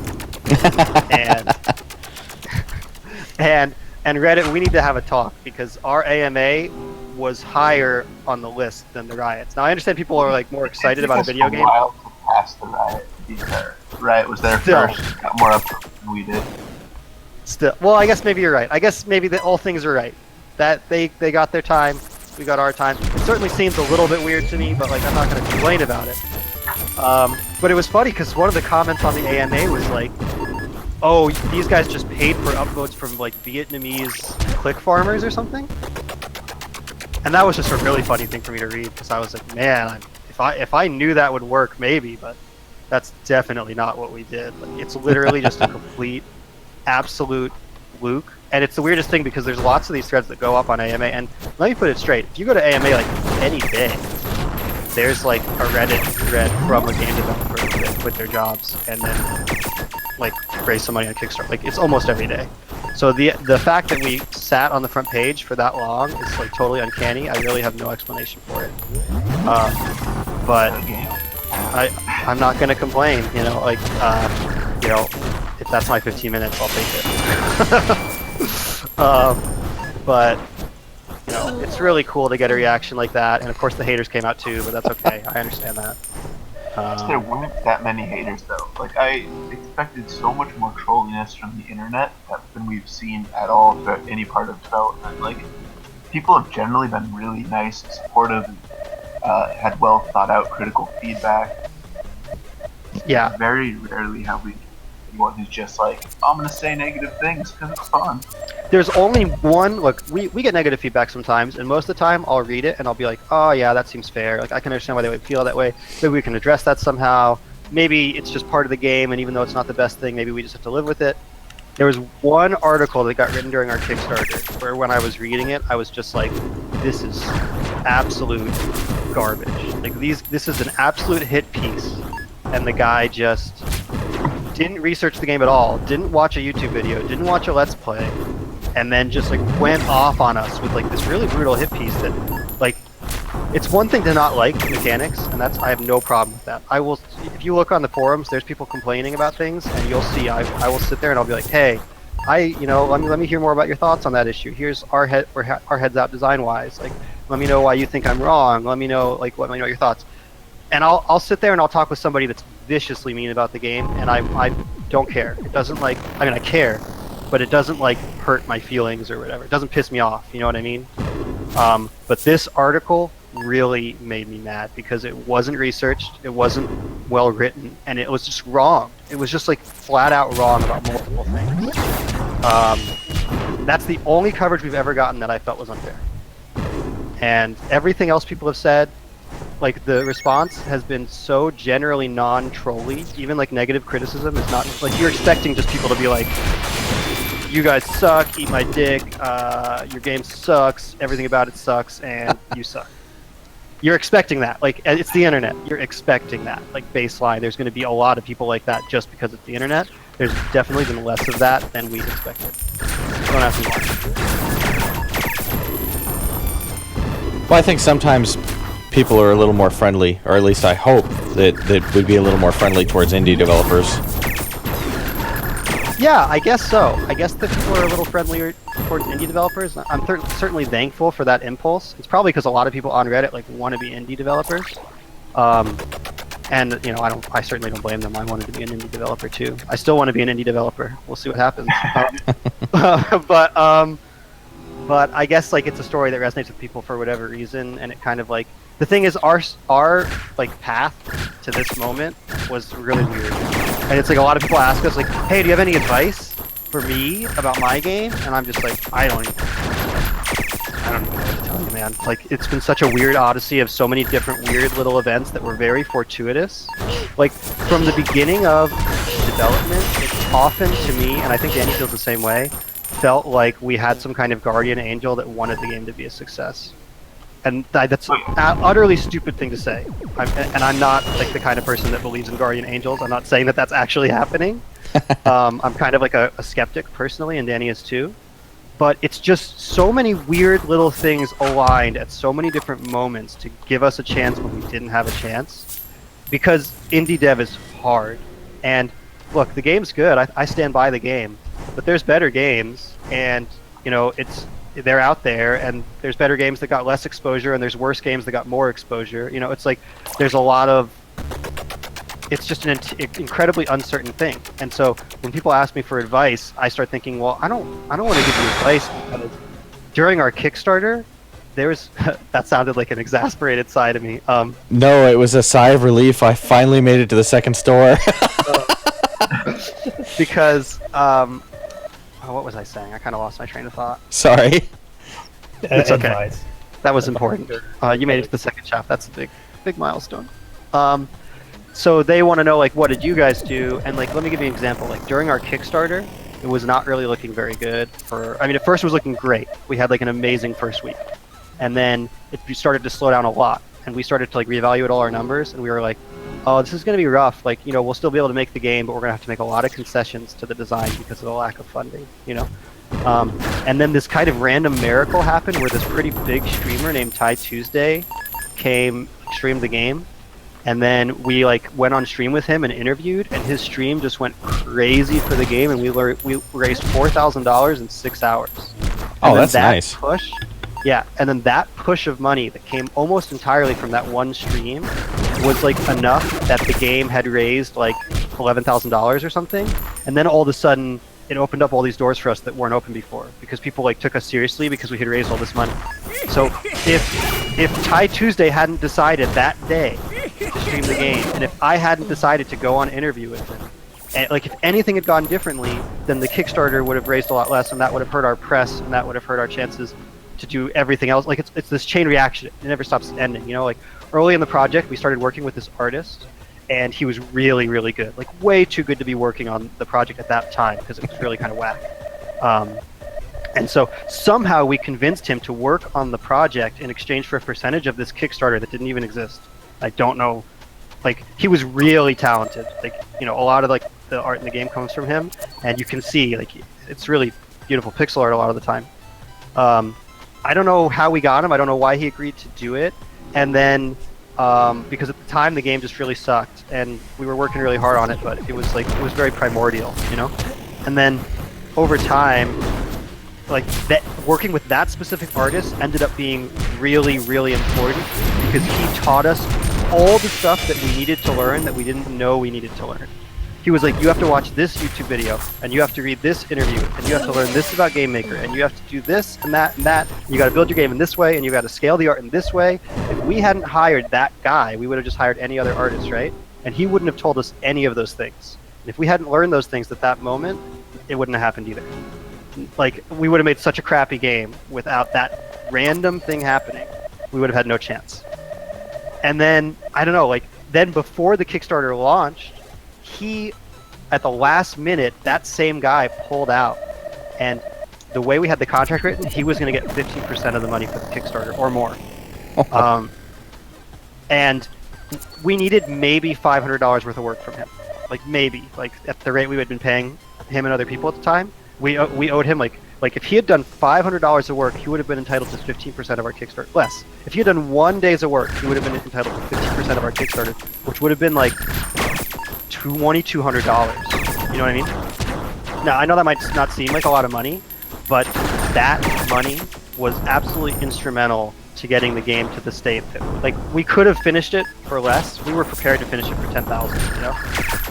and Reddit, we need to have a talk because our AMA was higher on the list than the riots. Now I understand people are like more excited about a video game. While to pass the riot, to be fair. Riot was there first, got more up than we did. Still, well, I guess maybe you're right. I guess maybe all things are right. That they got their time, we got our time. It certainly seems a little bit weird to me, but like I'm not going to complain about it. But it was funny because one of the comments on the AMA was like, oh, these guys just paid for upvotes from like Vietnamese click farmers or something. And that was just a really funny thing for me to read because I was like, man, if I knew that would work, maybe, but that's definitely not what we did. Like, it's literally just a complete, absolute fluke. And it's the weirdest thing because there's lots of these threads that go up on AMA. And let me put it straight: if you go to AMA like any day, there's like a Reddit thread from a game developer that quit their jobs and then like raise some money on Kickstarter. Like it's almost every day. So the fact that we sat on the front page for that long is like totally uncanny. I really have no explanation for it. But I'm not gonna complain. You know, like you know, if that's my 15 minutes, I'll take it. But you know, it's really cool to get a reaction like that. And of course, the haters came out too, but that's okay. I understand that. There weren't that many haters though. Like I expected so much more trolliness from the internet than we've seen at all throughout any part of development. Like people have generally been really nice and supportive and had well thought out critical feedback. Yeah. Very rarely have we anyone who's just like, I'm gonna say negative things because it's fun. There's only one. Look, we get negative feedback sometimes, and most of the time I'll read it and I'll be like, oh yeah, that seems fair. Like I can understand why they would feel that way. Maybe we can address that somehow. Maybe it's just part of the game, and even though it's not the best thing, maybe we just have to live with it. There was one article that got written during our Kickstarter where when I was reading it, I was just like, this is absolute garbage. Like this is an absolute hit piece, and the guy just didn't research the game at all, didn't watch a YouTube video, didn't watch a Let's Play, and then just like went off on us with like this really brutal hit piece that like it's one thing to not like mechanics, and that's I have no problem with that. I will, if you look on the forums, there's people complaining about things, and you'll see I will sit there and I'll be like, hey, let me hear more about your thoughts on that issue. Here's our heads out design wise. Like, let me know why you think I'm wrong. Let me know let me know your thoughts. And I'll sit there and I'll talk with somebody that's viciously mean about the game, and I don't care. It doesn't like, I mean I care, but it doesn't like hurt my feelings or whatever. It doesn't piss me off, you know what I mean? But this article really made me mad because it wasn't researched, it wasn't well written, and it was just wrong. It was just like flat out wrong about multiple things. That's the only coverage we've ever gotten that I felt was unfair. And everything else people have said, like the response has been so generally non-trolly. Even like negative criticism is not like you're expecting just people to be like, you guys suck, eat my dick, your game sucks, everything about it sucks, and you suck. You're expecting that. Like, it's the internet. You're expecting that. Like, baseline. There's going to be a lot of people like that just because it's the internet. There's definitely been less of that than we expected. Don't ask me why. Well, I think sometimes people are a little more friendly, or at least I hope that would be a little more friendly towards indie developers. Yeah, I guess so. I guess that people are a little friendlier towards indie developers. I'm certainly thankful for that impulse. It's probably because a lot of people on Reddit like want to be indie developers, and you know, I certainly don't blame them. I wanted to be an indie developer too. I still want to be an indie developer. We'll see what happens. But I guess like it's a story that resonates with people for whatever reason, and it kind of like the thing is our like path to this moment was really weird. And it's like a lot of people ask us like, hey, do you have any advice for me about my game? And I'm just like, I don't even know what to tell you, man. Like, it's been such a weird odyssey of so many different weird little events that were very fortuitous. Like, from the beginning of development, it's often to me, and I think Danny feels the same way, felt like we had some kind of guardian angel that wanted the game to be a success. And that's an utterly stupid thing to say. I'm not like the kind of person that believes in guardian angels. I'm not saying that that's actually happening. I'm kind of like a skeptic personally, and Danny is too. But it's just so many weird little things aligned at so many different moments to give us a chance when we didn't have a chance. Because indie dev is hard. And look, the game's good. I stand by the game. But there's better games, and you know, they're out there, and there's better games that got less exposure, and there's worse games that got more exposure. You know, it's like there's a lot of, it's just an incredibly uncertain thing. And so when people ask me for advice, I start thinking, well, I don't want to give you advice because during our Kickstarter, there's that sounded like an exasperated side of me. No, it was a sigh of relief. I finally made it to the second store. because what was I saying? I kind of lost my train of thought. Sorry. It's okay. Advice. That was important. You made it to the second shaft. That's a big milestone. So they want to know, like, what did you guys do? And like, let me give you an example. Like during our Kickstarter, it was not really looking very good. I mean, at first it was looking great. We had like an amazing first week, and then it started to slow down a lot. And we started to like reevaluate all our numbers, and we were like, oh, this is going to be rough. Like, you know, we'll still be able to make the game, but we're going to have to make a lot of concessions to the design because of the lack of funding, you know? And then this kind of random miracle happened where this pretty big streamer named Ty Tuesday streamed the game. And then we like went on stream with him and interviewed, and his stream just went crazy for the game, and we raised $4,000 in 6 hours. Oh, that's nice. Yeah, and then that push of money that came almost entirely from that one stream was like enough that the game had raised like $11,000 or something, and then all of a sudden it opened up all these doors for us that weren't open before because people like took us seriously because we had raised all this money. So if Ty Tuesday hadn't decided that day to stream the game, and if I hadn't decided to go on interview with him, and like if anything had gone differently, then the Kickstarter would have raised a lot less, and that would have hurt our press, and that would have hurt our chances to do everything else. Like it's this chain reaction. It never stops ending, you know? Like early in the project, we started working with this artist, and he was really, really good. Like way too good to be working on the project at that time because it was really kind of whack. And so somehow we convinced him to work on the project in exchange for a percentage of this Kickstarter that didn't even exist. I don't know. Like he was really talented. Like, you know, a lot of like the art in the game comes from him, and you can see like it's really beautiful pixel art a lot of the time. I don't know how we got him. I don't know why he agreed to do it. And then, because at the time the game just really sucked, and we were working really hard on it, but it was very primordial, you know. And then, over time, like that, working with that specific artist ended up being really, really important because he taught us all the stuff that we needed to learn that we didn't know we needed to learn. He was like, you have to watch this YouTube video, and you have to read this interview, and you have to learn this about Game Maker, and you have to do this and that and that. You got to build your game in this way, and you got to scale the art in this way. If we hadn't hired that guy, we would have just hired any other artist, right? And he wouldn't have told us any of those things. And if we hadn't learned those things at that moment, it wouldn't have happened either. Like, we would have made such a crappy game without that random thing happening. We would have had no chance. And then, I don't know, like, then before the Kickstarter launched, at the last minute, that same guy pulled out, and the way we had the contract written, he was going to get 15% of the money for the Kickstarter or more. And we needed maybe $500 worth of work from him, like maybe, like at the rate we had been paying him and other people at the time, we owed him like if he had done $500 of work, he would have been entitled to 15% of our Kickstarter. Less. If he had done 1 day's of work, he would have been entitled to 15% of our Kickstarter, which would have been like $2,200. You know what I mean? Now, I know that might not seem like a lot of money, but that money was absolutely instrumental to getting the game to the state that, like, we could have finished it for less. We were prepared to finish it for $10,000, you know?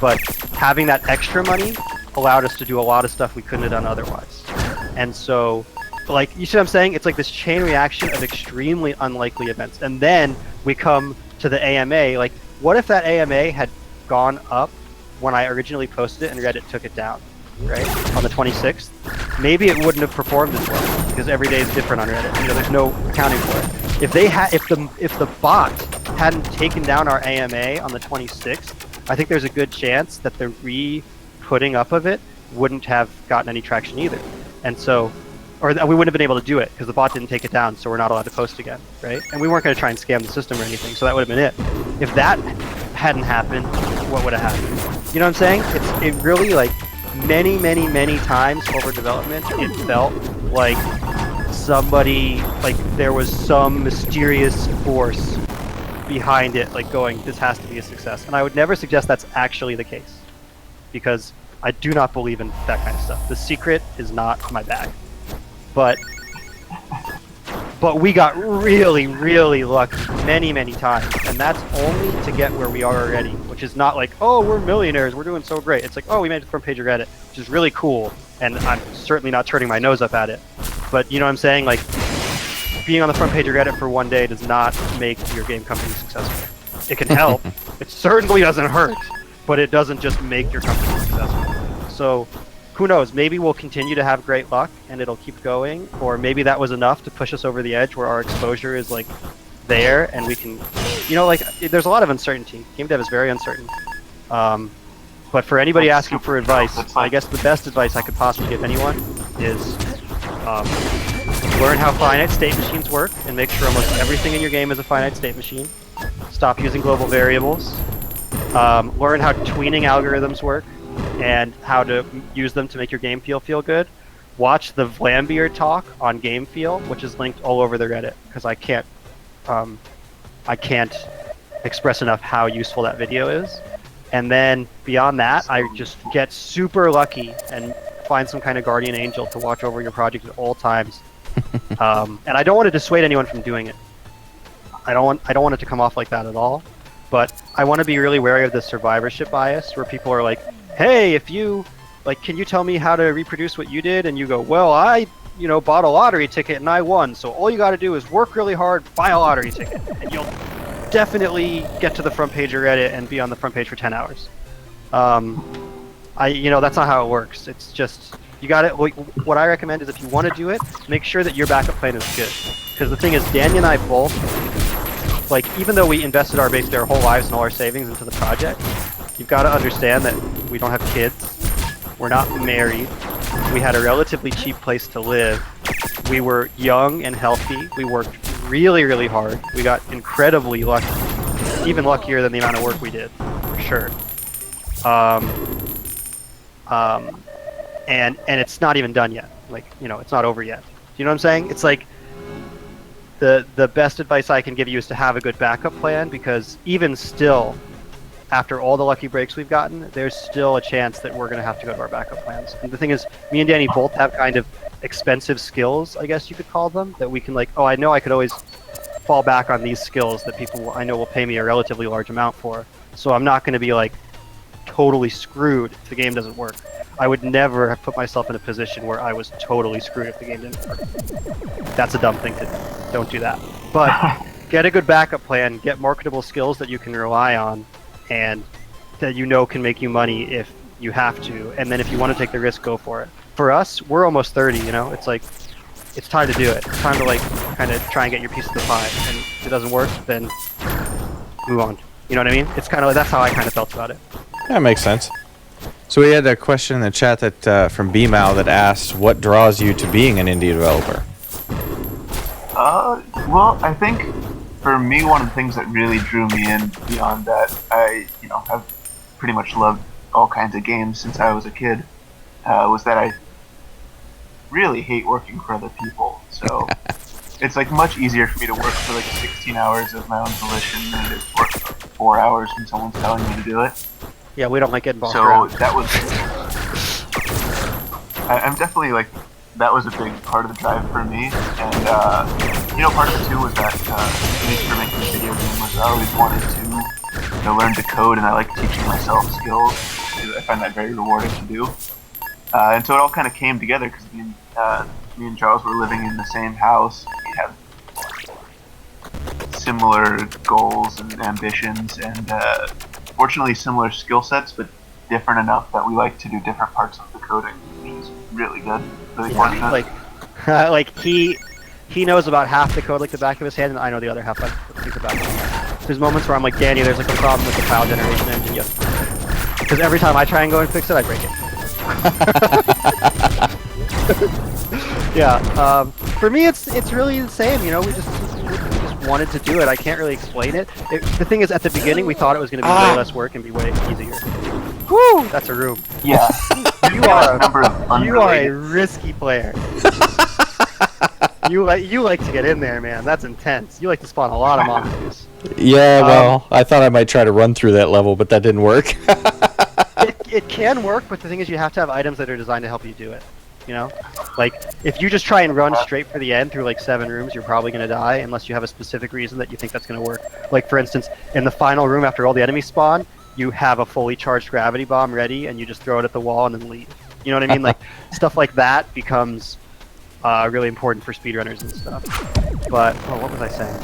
But having that extra money allowed us to do a lot of stuff we couldn't have done otherwise. And so, like, you see what I'm saying? It's like this chain reaction of extremely unlikely events. And then we come to the AMA, like, what if that AMA had gone up when I originally posted it and Reddit took it down, right? On the 26th? Maybe it wouldn't have performed as well because every day is different on Reddit. You know, there's no accounting for it. If the bot hadn't taken down our AMA on the 26th, I think there's a good chance that the re-putting up of it wouldn't have gotten any traction either. And so, or we wouldn't have been able to do it because the bot didn't take it down, so we're not allowed to post again, right? And we weren't going to try and scam the system or anything, so that would have been it. If that hadn't happened, what would have happened? You know what I'm saying? It really, like, many, many, many times over development, it felt like somebody, like there was some mysterious force behind it, like going, this has to be a success. And I would never suggest that's actually the case, because I do not believe in that kind of stuff. The secret is not my bag. But we got really, really lucky many, many times, and that's only to get where we are already, which is not like, oh, we're millionaires, we're doing so great. It's like, oh, we made it to the front page of Reddit, which is really cool, and I'm certainly not turning my nose up at it. But you know what I'm saying? Like, being on the front page of Reddit for one day does not make your game company successful. It can help. It certainly doesn't hurt, but it doesn't just make your company successful. So who knows? Maybe we'll continue to have great luck and it'll keep going, or maybe that was enough to push us over the edge where our exposure is like there and we can, you know, like there's a lot of uncertainty. Game dev is very uncertain. But for anybody asking for advice, I guess the best advice I could possibly give anyone is learn how finite state machines work and make sure almost everything in your game is a finite state machine. Stop using global variables. Learn how tweening algorithms work and how to use them to make your game feel good. Watch the Vlambeer talk on Game Feel, which is linked all over the Reddit, because I can't express enough how useful that video is. And then beyond that, I just get super lucky and find some kind of guardian angel to watch over your project at all times. And I don't want to dissuade anyone from doing it. I don't want it to come off like that at all. But I want to be really wary of the survivorship bias, where people are like, "Hey, if you like, can you tell me how to reproduce what you did?" And you go, "Well, I, bought a lottery ticket and I won. So all you got to do is work really hard, buy a lottery ticket, and you'll definitely get to the front page of Reddit and be on the front page for 10 hours." That's not how it works. It's just, you got it. What I recommend is if you want to do it, make sure that your backup plan is good. Because the thing is, Danny and I both, like, even though we invested basically our whole lives and all our savings into the project, you've got to understand that we don't have kids. We're not married. We had a relatively cheap place to live. We were young and healthy. We worked really, really hard. We got incredibly lucky, even luckier than the amount of work we did, for sure. And it's not even done yet. Like, it's not over yet. Do you know what I'm saying? It's like the best advice I can give you is to have a good backup plan, because even still, after all the lucky breaks we've gotten, there's still a chance that we're going to have to go to our backup plans. And the thing is, me and Danny both have kind of expensive skills, I guess you could call them, that we can I know I could always fall back on these skills that people I know will pay me a relatively large amount for. So I'm not going to be totally screwed if the game doesn't work. I would never have put myself in a position where I was totally screwed if the game didn't work. That's a dumb thing to do. Don't do that. But get a good backup plan, get marketable skills that you can rely on, and that can make you money if you have to. And then if you want to take the risk, go for it. For us, we're almost 30, It's it's time to do it. It's time to kind of try and get your piece of the pie. And if it doesn't work, then move on. You know what I mean? It's kind of that's how I kind of felt about it. That makes sense. So we had a question in the chat that from BMAL that asked, "What draws you to being an indie developer?" Well, I think for me, one of the things that really drew me in beyond that, I have pretty much loved all kinds of games since I was a kid, was that I really hate working for other people. So it's much easier for me to work for 16 hours of my own volition than it is work for 4 hours when someone's telling me to do it. Yeah, we don't like getting bossed so around. That was, I'm definitely that was a big part of the drive for me, and part of it too was that at least for making a video game was I always wanted to learn to code, and I like teaching myself skills. I find that very rewarding to do, and so it all kind of came together because me and Charles were living in the same house. We had similar goals and ambitions, and fortunately similar skill sets, but different enough that we like to do different parts of the coding, which is really good. Really fortunate. He knows about half the code the back of his hand, and I know the other half the back of his hand. There's moments where I'm like, Danny, there's a problem with the file generation engine. Because every time I try and go and fix it, I break it. Yeah. For me, it's really the same. We just wanted to do it. I can't really explain it. The thing is, at the beginning, we thought it was going to be way less work and be way easier. Woo! That's a room. Yeah. You are a risky player. You like to get in there, man. That's intense. You like to spawn a lot of monsters. Yeah, well, I thought I might try to run through that level, but that didn't work. It can work, but the thing is, you have to have items that are designed to help you do it. If you just try and run straight for the end through 7 rooms, you're probably going to die unless you have a specific reason that you think that's going to work. For instance, in the final room after all the enemies spawn, you have a fully charged gravity bomb ready and you just throw it at the wall and then leave. You know what I mean? Stuff like that becomes really important for speedrunners and stuff. But, what was I saying?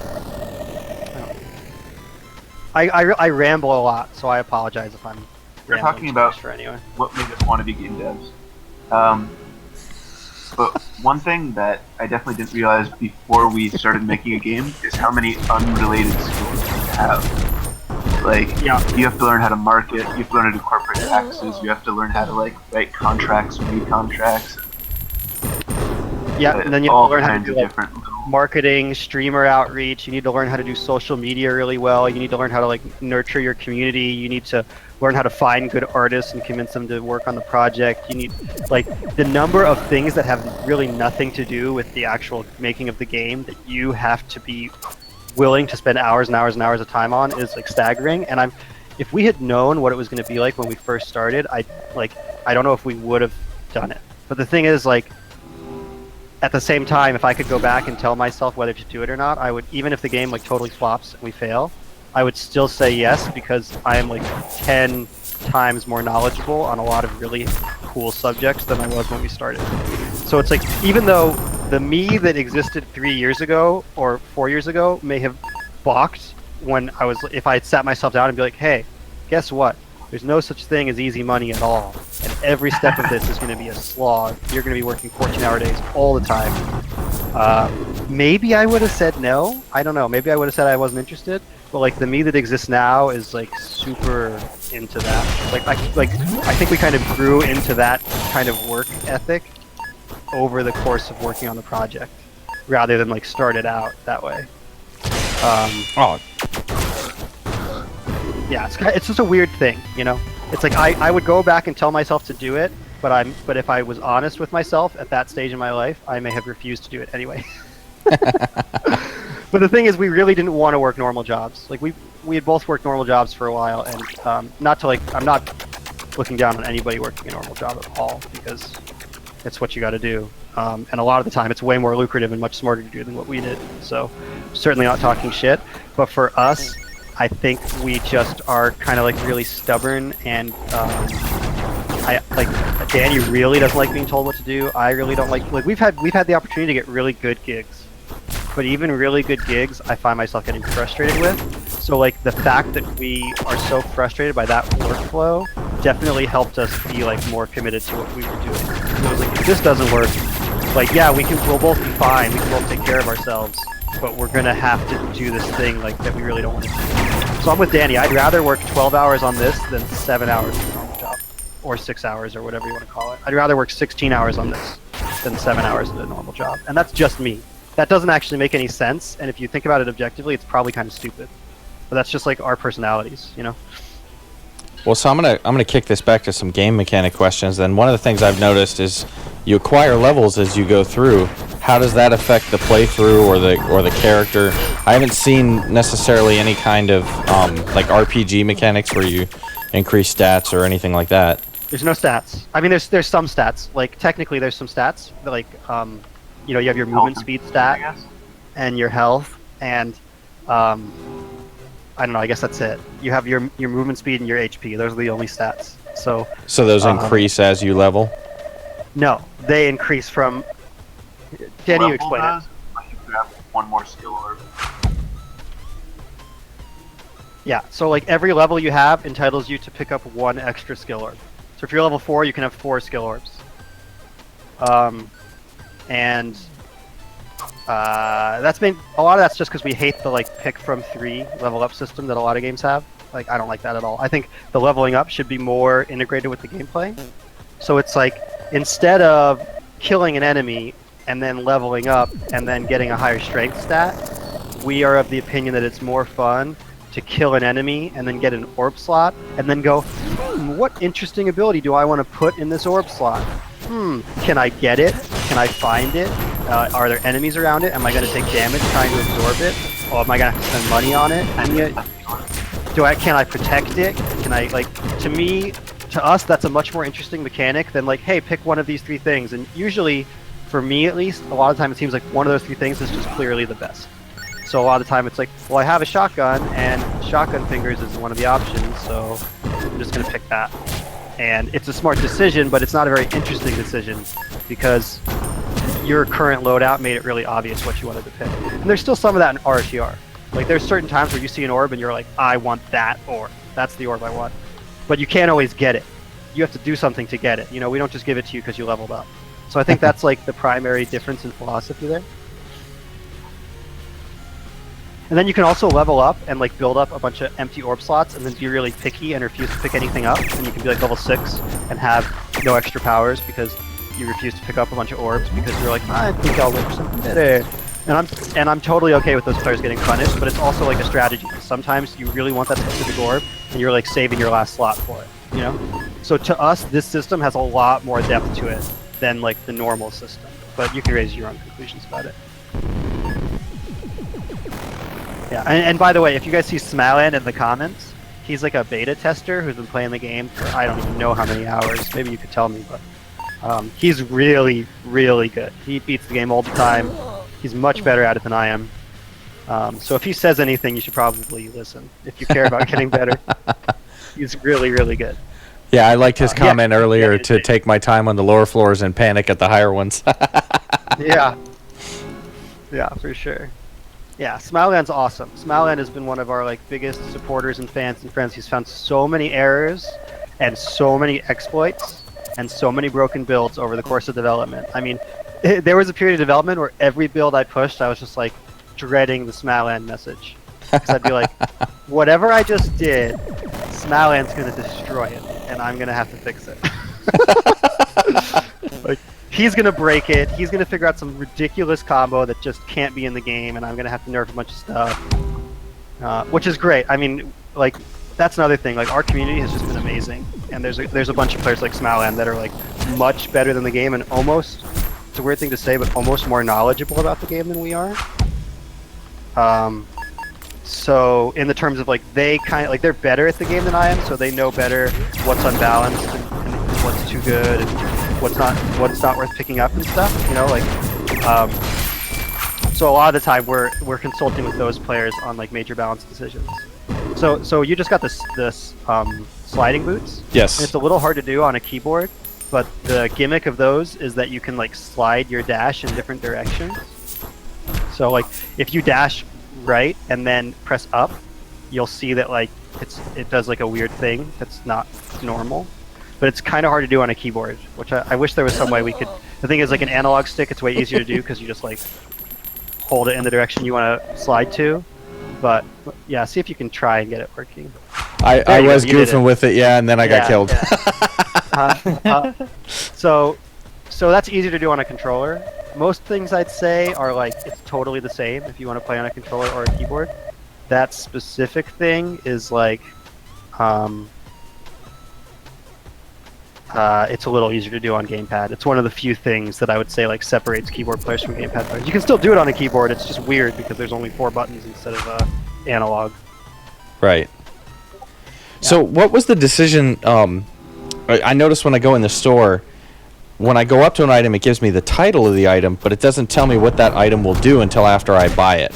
I ramble a lot, so I apologize if I'm we're rambling talking too about much for anyway. what made us want to be game devs. But one thing that I definitely didn't realize before we started making a game is how many unrelated skills you have. Like, Yeah. you have to learn how to market, you have to learn how to do corporate taxes, you have to learn how to like write contracts, read contracts. Yeah, and then you have all to learn how to kinds do of like different little. marketing, streamer outreach. You need to learn how to do social media really well. You need to learn how to like nurture your community. You need to learn how to find good artists and convince them to work on the project. You need like the number of things that have really nothing to do with the actual making of the game that you have to be willing to spend hours and hours and hours of time on is like staggering. And if we had known what it was going to be like when we first started, I don't know if we would have done it. But the thing is, like, at the same time, if I could go back and tell myself whether to do it or not, I would, even if the game like totally flops and we fail, I would still say yes, because I am like 10 times more knowledgeable on a lot of really cool subjects than I was when we started. So it's like, even though the me that existed 3 years ago or 4 years ago may have balked when if I had sat myself down and be like, hey, guess what? There's no such thing as easy money at all. And every step of this is going to be a slog. You're going to be working 14-hour days all the time. Maybe I would have said no. I don't know. Maybe I would have said I wasn't interested. But like the me that exists now is like super into that. I think we kind of grew into that kind of work ethic over the course of working on the project, rather than like started out that way. Yeah, it's just a weird thing, you know. It's like I would go back and tell myself to do it, but if I was honest with myself at that stage in my life, I may have refused to do it anyway. But the thing is, we really didn't want to work normal jobs. Like we had both worked normal jobs for a while, and I'm not looking down on anybody working a normal job at all, because it's what you got to do. And a lot of the time, it's way more lucrative and much smarter to do than what we did. So certainly not talking shit, but for us, I think we just are kind of like really stubborn, and Danny really doesn't like being told what to do. I really don't like we've had the opportunity to get really good gigs, but even really good gigs, I find myself getting frustrated with. So like the fact that we are so frustrated by that workflow definitely helped us be like more committed to what we were doing. So it was like, if this doesn't work, like yeah, we'll both be fine. We can both take care of ourselves. But we're gonna have to do this thing like that we really don't want to do. So I'm with Danny. I'd rather work 12 hours on this than 7 hours in a normal job, or 6 hours, or whatever you want to call it. I'd rather work 16 hours on this than 7 hours in a normal job, and that's just me. That doesn't actually make any sense, and if you think about it objectively, it's probably kind of stupid. But that's just like our personalities, you know. Well, so I'm gonna kick this back to some game mechanic questions. Then one of the things I've noticed is you acquire levels as you go through. How does that affect the playthrough or the character? I haven't seen necessarily any kind of like RPG mechanics where you increase stats or anything like that. There's no stats. I mean, there's some stats. Like technically, there's some stats. Like you know, you have your movement speed stat and your health, and I don't know. I guess that's it. You have your movement speed and your HP. Those are the only stats. So those increase as you level? No, they increase from. Danny, you explain it. Like you grab one more skill orb. Yeah, so like every level you have entitles you to pick up one extra skill orb. So if you're level 4, you can have 4 skill orbs. And that's been a lot of that's just because we hate the like pick from 3 level up system that a lot of games have. Like I don't like that at all. I think the leveling up should be more integrated with the gameplay. So it's like instead of killing an enemy and then leveling up and then getting a higher strength stat, we are of the opinion that it's more fun to kill an enemy and then get an orb slot and then go, what interesting ability do I want to put in this orb slot? Can I get it? Can I find it? Are there enemies around it? Am I going to take damage trying to absorb it? Or am I going to have to spend money on it? Can I protect it? Can I, like, to us, that's a much more interesting mechanic than like, hey, pick one of these 3 things. And usually, for me at least, a lot of the time it seems like one of those 3 things is just clearly the best. So a lot of the time it's like, well, I have a shotgun, and shotgun fingers is one of the options, so I'm just going to pick that. And it's a smart decision, but it's not a very interesting decision, because your current loadout made it really obvious what you wanted to pick. And there's still some of that in RTR. Like, there's certain times where you see an orb and you're like, I want that orb. That's the orb I want. but you can't always get it. You have to do something to get it. You know, we don't just give it to you because you leveled up. So I think that's like the primary difference in philosophy there. And then you can also level up and like build up a bunch of empty orb slots and then be really picky and refuse to pick anything up. And you can be like level 6 and have no extra powers because you refuse to pick up a bunch of orbs because you're like, I think I'll look for something better. And I'm totally okay with those players getting punished, but it's also like a strategy. Sometimes you really want that specific orb and you're like saving your last slot for it, you know? So to us, this system has a lot more depth to it than like the normal system, but you can raise your own conclusions about it. Yeah, and by the way, if you guys see Smaland in the comments, he's like a beta tester who's been playing the game for I don't even know how many hours. Maybe you could tell me, but he's really, really good. He beats the game all the time. He's much better at it than I am. So if he says anything, you should probably listen if you care about getting better. He's really, really good. Yeah, I liked his comment earlier to take my time on the lower floors and panic at the higher ones. Yeah. Yeah, for sure. Yeah, Smileland's awesome. Smileland has been one of our like biggest supporters and fans and friends. He's found so many errors and so many exploits and so many broken builds over the course of development. I mean, there was a period of development where every build I pushed, I was just like dreading the Smileland message. Because I'd be like, whatever I just did, Smileland's going to destroy it, and I'm going to have to fix it. Like, he's going to break it, he's going to figure out some ridiculous combo that just can't be in the game, and I'm going to have to nerf a bunch of stuff. Which is great. I mean, like, that's another thing. Like, our community has just been amazing, and there's a bunch of players like Smileland that are, like, much better than the game, and almost, it's a weird thing to say, but almost more knowledgeable about the game than we are. So in the terms of like they kind of like they're better at the game than I am, so they know better what's unbalanced and what's too good and what's not worth picking up and stuff. You know, like so a lot of the time we're consulting with those players on like major balance decisions. So you just got this sliding boots. Yes. And it's a little hard to do on a keyboard, but the gimmick of those is that you can like slide your dash in different directions. So like if you dash right and then press up, you'll see that like it does like a weird thing that's not normal, but it's kind of hard to do on a keyboard, which I wish there was some way we could. The thing is, like an analog stick, it's way easier to do because you just like hold it in the direction you want to slide to. But yeah, see if you can try and get it working. I was goofing with it, yeah, and then I got killed. Yeah. So that's easier to do on a controller. Most things I'd say are like it's totally the same if you want to play on a controller or a keyboard. That specific thing is like it's a little easier to do on gamepad. It's one of the few things that I would say like separates keyboard players from gamepad players. You can still do it on a keyboard. It's just weird because there's only 4 buttons instead of analog. Right. Yeah. So what was the decision? I noticed when I go in the store, when I go up to an item, it gives me the title of the item, but it doesn't tell me what that item will do until after I buy it.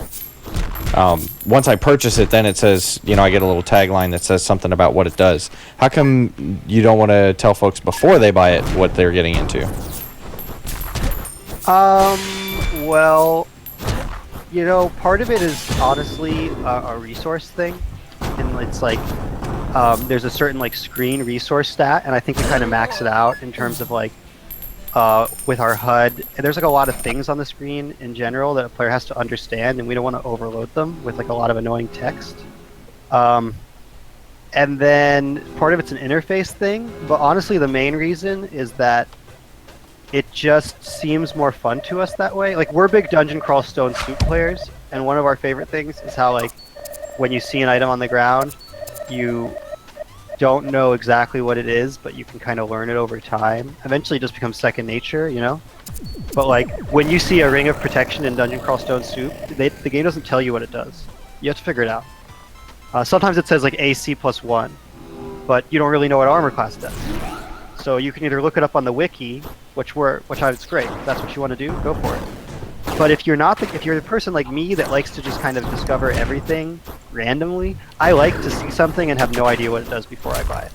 Once I purchase it, then it says, you know, I get a little tagline that says something about what it does. How come you don't want to tell folks before they buy it what they're getting into? Well, you know, part of it is honestly a resource thing, and it's like there's a certain like screen resource stat, and I think we kind of max it out in terms of like with our HUD. And there's like a lot of things on the screen in general that a player has to understand, and we don't want to overload them with like a lot of annoying text. And then part of it's an interface thing, but honestly the main reason is that it just seems more fun to us that way. Like, we're big Dungeon Crawl Stone Soup players, and one of our favorite things is how like when you see an item on the ground, you don't know exactly what it is, but you can kind of learn it over time. Eventually it just becomes second nature, you know? But like, when you see a Ring of Protection in Dungeon Crawl Stone Soup, the game doesn't tell you what it does. You have to figure it out. Sometimes it says like AC +1, but you don't really know what armor class does. So you can either look it up on the wiki, which it's great. If that's what you want to do, go for it. But if you're if you're the person like me that likes to just kind of discover everything randomly, I like to see something and have no idea what it does before I buy it.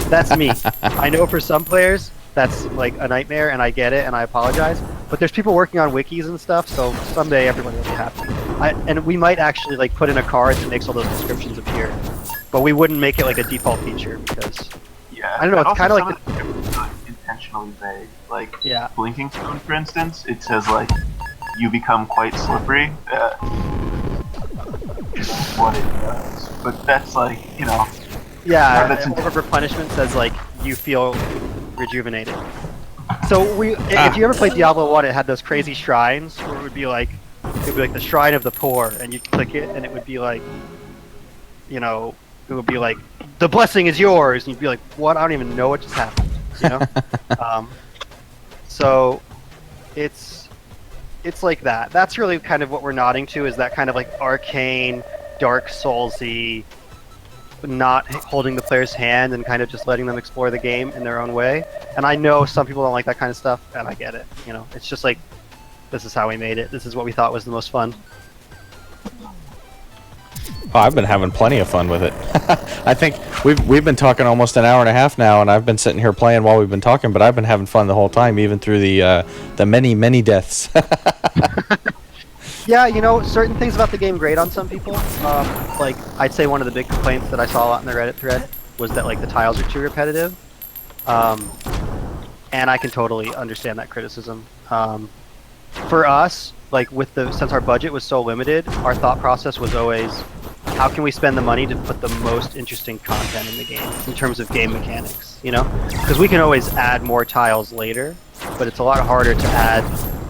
That's me. I know for some players that's like a nightmare, and I get it, and I apologize. But there's people working on wikis and stuff, so someday everyone will be happy. And we might actually like put in a card that makes all those descriptions appear, but we wouldn't make it like a default feature because Yeah, I don't know, and it's kind also of like some of the descriptions are, like, intentionally vague. Like Yeah. blinking stone, for instance, it says like you become quite slippery. Is what it does, but that's like Yeah, that's Orb of Replenishment says like you feel rejuvenated. So if you ever played Diablo 1, it had those crazy shrines where it would be like the shrine of the poor, and you'd click it, and it would be like, it would be like the blessing is yours, and you'd be like, what? I don't even know what just happened, So it's like that. That's really kind of what we're nodding to, is that kind of like arcane, Dark Soulsy, not holding the player's hand and kind of just letting them explore the game in their own way. And I know some people don't like that kind of stuff, and I get it. It's just like, this is how we made it. This is what we thought was the most fun. Oh, I've been having plenty of fun with it. I think we've been talking almost an hour and a half now, and I've been sitting here playing while we've been talking, but I've been having fun the whole time, even through the many deaths. Yeah, certain things about the game grate on some people. Like, I'd say one of the big complaints that I saw a lot in the Reddit thread was that, like, the tiles are too repetitive. And I can totally understand that criticism. For us, like, since our budget was so limited, our thought process was always, how can we spend the money to put the most interesting content in the game, in terms of game mechanics, Because we can always add more tiles later, but it's a lot harder to add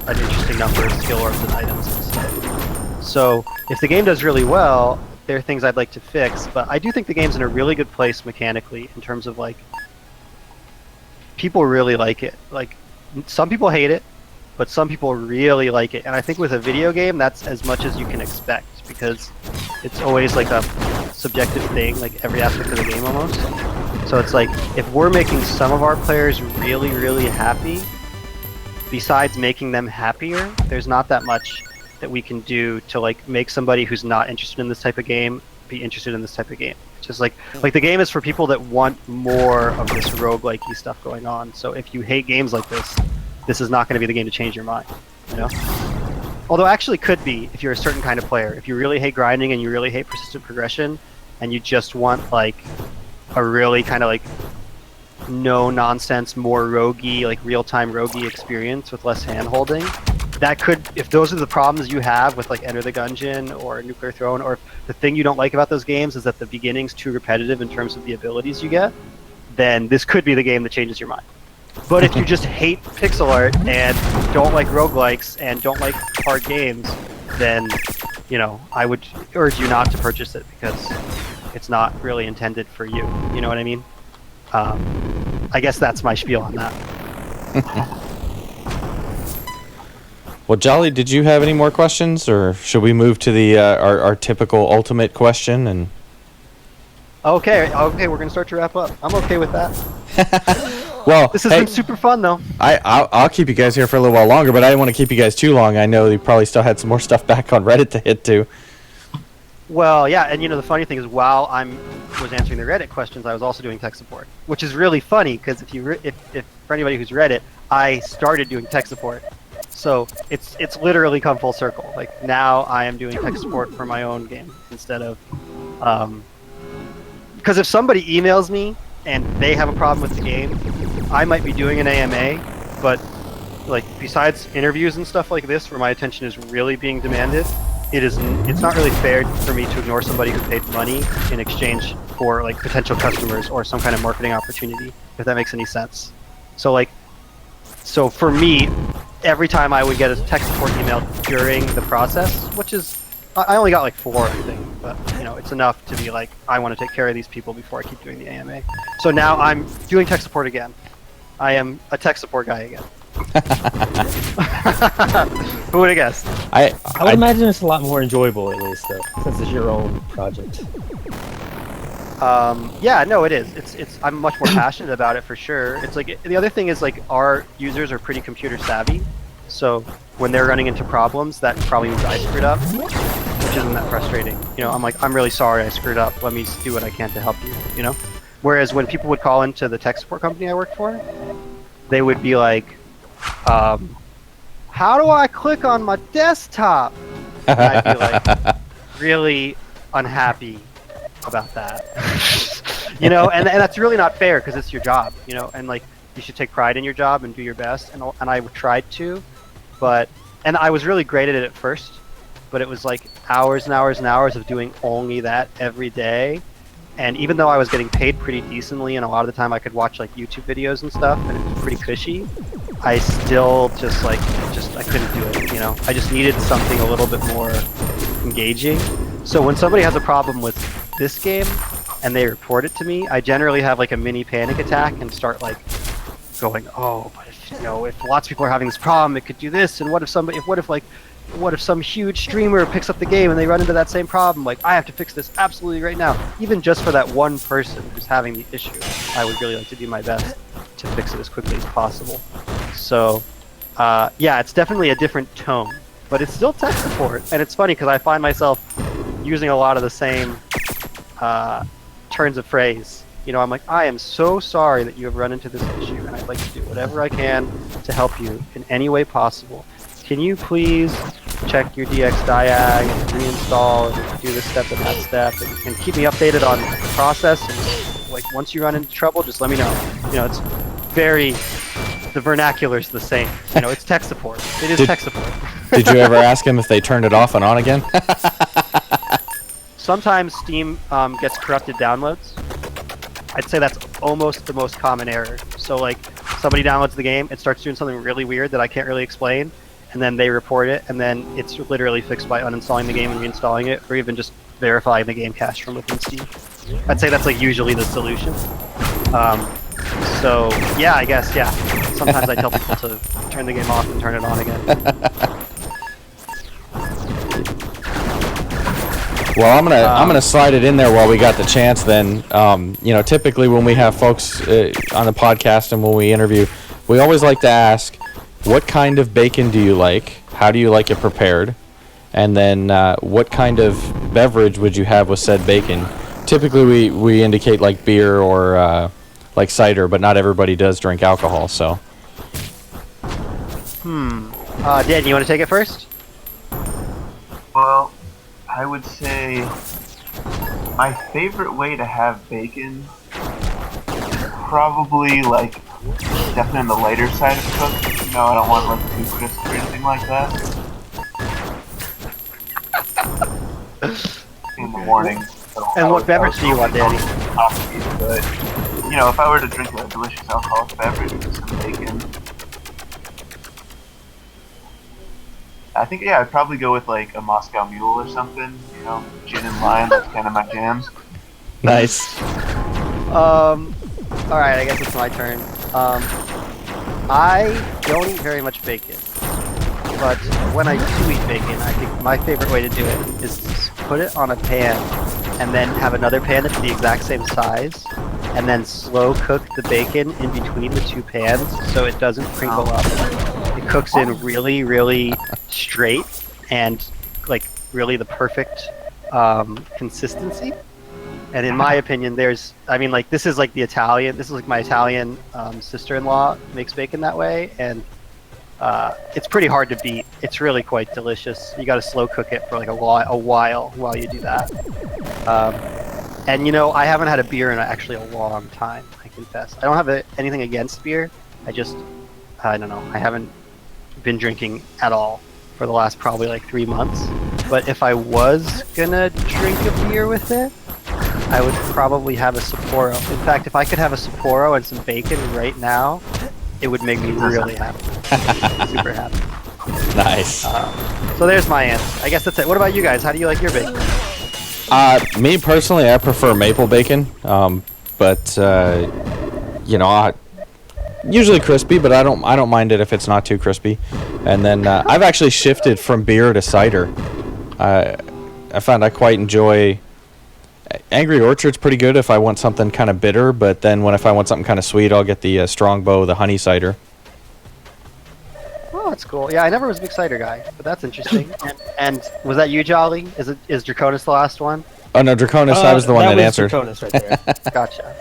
an interesting number of skill orbs and items and stuff. So if the game does really well, there are things I'd like to fix, but I do think the game's in a really good place mechanically, in terms of, like, people really like it. Like, some people hate it, but some people really like it. And I think with a video game, that's as much as you can expect, because it's always like a subjective thing, like every aspect of the game almost. So it's like, if we're making some of our players really, really happy, besides making them happier, there's not that much that we can do to, like, make somebody who's not interested in this type of game be interested in this type of game. Just like the game is for people that want more of this roguelike-y stuff going on. So if you hate games like this is not going to be the game to change your mind, Although actually could be if you're a certain kind of player. If you really hate grinding and you really hate persistent progression, and you just want, like, a really kind of, like, no nonsense, more roguey, like real-time roguey experience with less hand-holding, that could, if those are the problems you have with, like, Enter the Gungeon or Nuclear Throne, or if the thing you don't like about those games is that the beginning's too repetitive in terms of the abilities you get, then this could be the game that changes your mind. But if you just hate pixel art and don't like roguelikes and don't like hard games, then, I would urge you not to purchase it, because it's not really intended for you. You know what I mean? I guess that's my spiel on that. Well, Jolly, did you have any more questions, or should we move to the our typical ultimate question? And Okay, we're gonna start to wrap up. I'm okay with that. well, This has been super fun, though. I'll keep you guys here for a little while longer, but I didn't want to keep you guys too long. I know you probably still had some more stuff back on Reddit to hit to. Well, yeah, and the funny thing is, while I was answering the Reddit questions, I was also doing tech support, which is really funny, because if for anybody who's read it, I started doing tech support, so it's literally come full circle. Like, now I am doing tech support for my own game instead of, because if somebody emails me and they have a problem with the game, I might be doing an AMA, but, like, besides interviews and stuff like this, where my attention is really being demanded, it's not really fair for me to ignore somebody who paid money in exchange for, like, potential customers or some kind of marketing opportunity, if that makes any sense. So for me, every time I would get a tech support email during the process, which is, I only got like 4, I think, but it's enough to be like, I want to take care of these people before I keep doing the AMA. So now I'm doing tech support again. I am a tech support guy again. Who would have guessed? I would imagine it's a lot more enjoyable, at least, though, since it's your own project. Yeah, no, it is. It's. I'm much more passionate about it, for sure. It's like, the other thing is, like, our users are pretty computer savvy, so when they're running into problems, that probably means I screwed up, which isn't that frustrating. I'm like, I'm really sorry I screwed up. Let me do what I can to help you. Whereas when people would call into the tech support company I worked for, they would be like, how do I click on my desktop? And I'd be like, really unhappy about that. You know, and that's really not fair because it's your job, you know, and like you should take pride in your job and do your best. And I tried to, and I was really great at it at first, but it was like hours and hours and hours of doing only that every day. And even though I was getting paid pretty decently, and a lot of the time I could watch like YouTube videos and stuff, and it was pretty cushy, I still I couldn't do it, you know? I just needed something a little bit more engaging. So when somebody has a problem with this game and they report it to me, I generally have like a mini panic attack and start like going, oh, but if, you know, if lots of people are having this problem, it could do this, and what if some huge streamer picks up the game and they run into that same problem? Like, I have to fix this absolutely right now. Even just for that one person who's having the issue, I would really like to do my best to fix it as quickly as possible. So, yeah, it's definitely a different tone, but it's still tech support. And it's funny because I find myself using a lot of the same turns of phrase. You know, I'm like, I am so sorry that you have run into this issue, and I'd like to do whatever I can to help you in any way possible. Can you please check your DX diag and reinstall and do this step and that step, and keep me updated on the process? And, like, once you run into trouble, just let me know. You know, it's very, the vernacular's the same. You know, it's tech support. It is tech support. Did you ever ask him if they turned it off and on again? Sometimes Steam gets corrupted downloads. I'd say that's almost the most common error. So like, somebody downloads the game, it starts doing something really weird that I can't really explain, and then they report it, and then it's literally fixed by uninstalling the game and reinstalling it, or even just verifying the game cache from within Steam. I'd say that's like usually the solution. So yeah, I guess, yeah. Sometimes I tell people to turn the game off and turn it on again. Well, I'm gonna slide it in there while we got the chance. Then, you know, typically when we have folks on the podcast and when we interview, we always like to ask, what kind of bacon do you like? How do you like it prepared? And then, what kind of beverage would you have with said bacon? Typically, we indicate like beer or like cider, but not everybody does drink alcohol. So, Dan, you want to take it first? Well, I would say my favorite way to have bacon is probably like definitely on the lighter side of cooked. You know, I don't want like too crisp or anything like that. In the morning. So And what beverage do you want, Danny? Coffee, but you know, if I were to drink a delicious alcoholic beverage with some bacon, I think, yeah, I'd probably go with like a Moscow Mule or something. You know, gin and lime. That's kind of my jam. nice. Alright, I guess it's my turn. I don't eat very much bacon, but when I do eat bacon, I think my favorite way to do it is to put it on a pan and then have another pan that's the exact same size, and then slow cook the bacon in between the two pans so it doesn't crinkle up. It cooks in really, really straight and like really the perfect consistency. And in my opinion, this is like my Italian sister-in-law makes bacon that way, and it's pretty hard to beat. It's really quite delicious. You got to slow cook it for like a while you do that. And you know, I haven't had a beer in actually a long time, I confess. I don't have anything against beer. I don't know. I haven't been drinking at all for the last probably like 3 months. But if I was gonna drink a beer with it, I would probably have a Sapporo. In fact, if I could have a Sapporo and some bacon right now, it would make me really happy. Super happy. Nice. So there's my answer. I guess that's it. What about you guys? How do you like your bacon? Me personally, I prefer maple bacon, but you know, usually crispy, but I don't mind it if it's not too crispy. And then I've actually shifted from beer to cider. I found I quite enjoy. Angry Orchard's pretty good if I want something kind of bitter, but then if I want something kind of sweet, I'll get the Strongbow, the honey cider. Oh, that's cool. Yeah, I never was a big cider guy, but that's interesting. And was that you, Jolly? Is Draconis the last one? Oh no, Draconis, I was the one that answered. Draconis right there. Gotcha.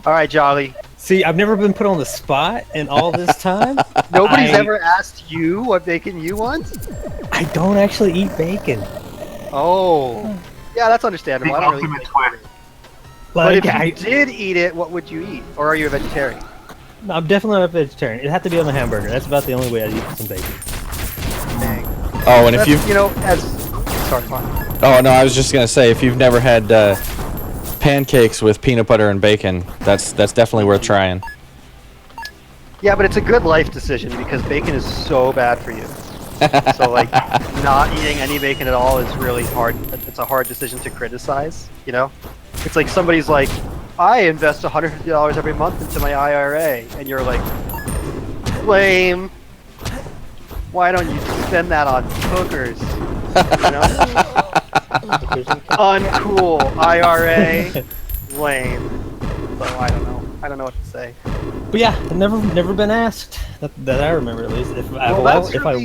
All right, Jolly. See, I've never been put on the spot in all this time. Nobody's ever asked you what bacon you want? I don't actually eat bacon. Oh. Yeah, that's understandable. The I don't really ultimate eat twist. But if Like, you did eat it, what would you eat? Or are you a vegetarian? I'm definitely not a vegetarian. It'd have to be on the hamburger. That's about the only way I'd eat some bacon. Dang. Oh, and if That's, you you know, as sorry, Mark. oh no, I was just gonna say if you've never had pancakes with peanut butter and bacon, that's definitely worth trying. Yeah, but it's a good life decision because bacon is so bad for you. So like, not eating any bacon at all is really hard. It's a hard decision to criticize. You know, it's like somebody's like, I invest $150 every month into my IRA, and you're like, lame. Why don't you spend that on hookers? You know? Uncool. IRA. Lame. So I don't know. I don't know what to say. But yeah, I've never been asked that I remember at least. If I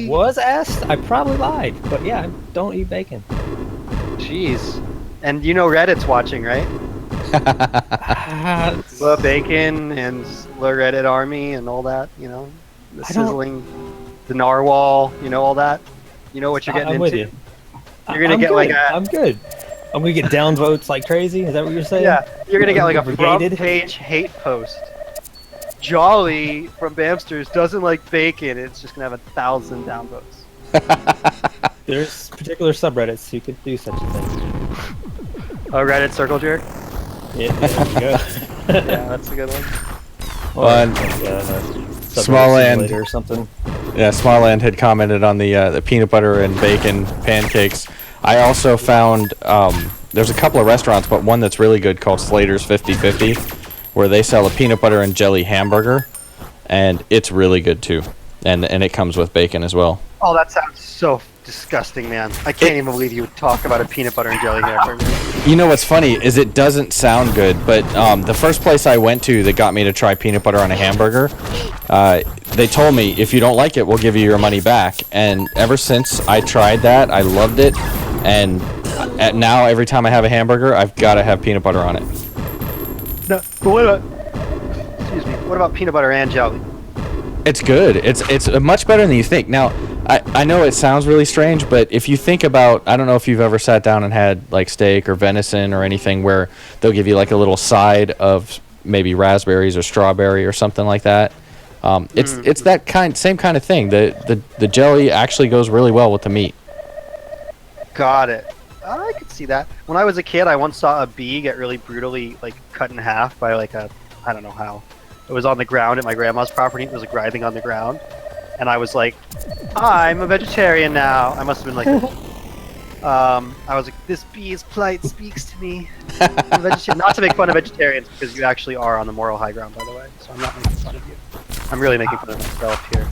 was asked, I probably lied. But yeah, I don't eat bacon. Jeez. And you know Reddit's watching, right? The bacon and the Reddit army and all that, you know? The sizzling, the narwhal, you know all that? You know what you're getting I'm into? with you. You're gonna I'm get good. like a... I'm good. I'm gonna get downvotes like crazy. Is that what you're saying? Yeah, you're gonna get like a Brigaded? front page hate post. Jolly from Bamsters doesn't like bacon. It's just gonna have 1,000 downvotes. There's particular subreddits you could do such a thing. Oh, Reddit circle jerk? Yeah, there you go. Yeah, that's a good one. Well, Smallland or something. Yeah, Smallland had commented on the peanut butter and bacon pancakes. I also found there's a couple of restaurants, but one that's really good called Slater's 50/50, where they sell a peanut butter and jelly hamburger, and it's really good too. And it comes with bacon as well. Oh, that sounds so disgusting, man. I can't even believe you would talk about a peanut butter and jelly hamburger. You know what's funny is it doesn't sound good, but the first place I went to that got me to try peanut butter on a hamburger, they told me if you don't like it, we'll give you your money back. And ever since I tried that, I loved it. And now every time I have a hamburger, I've got to have peanut butter on it. No, but what about? Excuse me. What about peanut butter and jelly? It's good. It's much better than you think. Now, I know it sounds really strange, but if you think about, I don't know if you've ever sat down and had like steak or venison or anything where they'll give you like a little side of maybe raspberries or strawberry or something like that. It's that same kind of thing. The jelly actually goes really well with the meat. Got it. I could see that. When I was a kid, I once saw a bee get really brutally like cut in half by like a, I don't know how. It was on the ground at my grandma's property. It was like writhing on the ground. And I was like, I'm a vegetarian now. I must have been like, I was like, this bee's plight speaks to me. I'm a vegetarian. Not to make fun of vegetarians, because you actually are on the moral high ground, by the way. So I'm not making fun of you. I'm really making fun of myself here.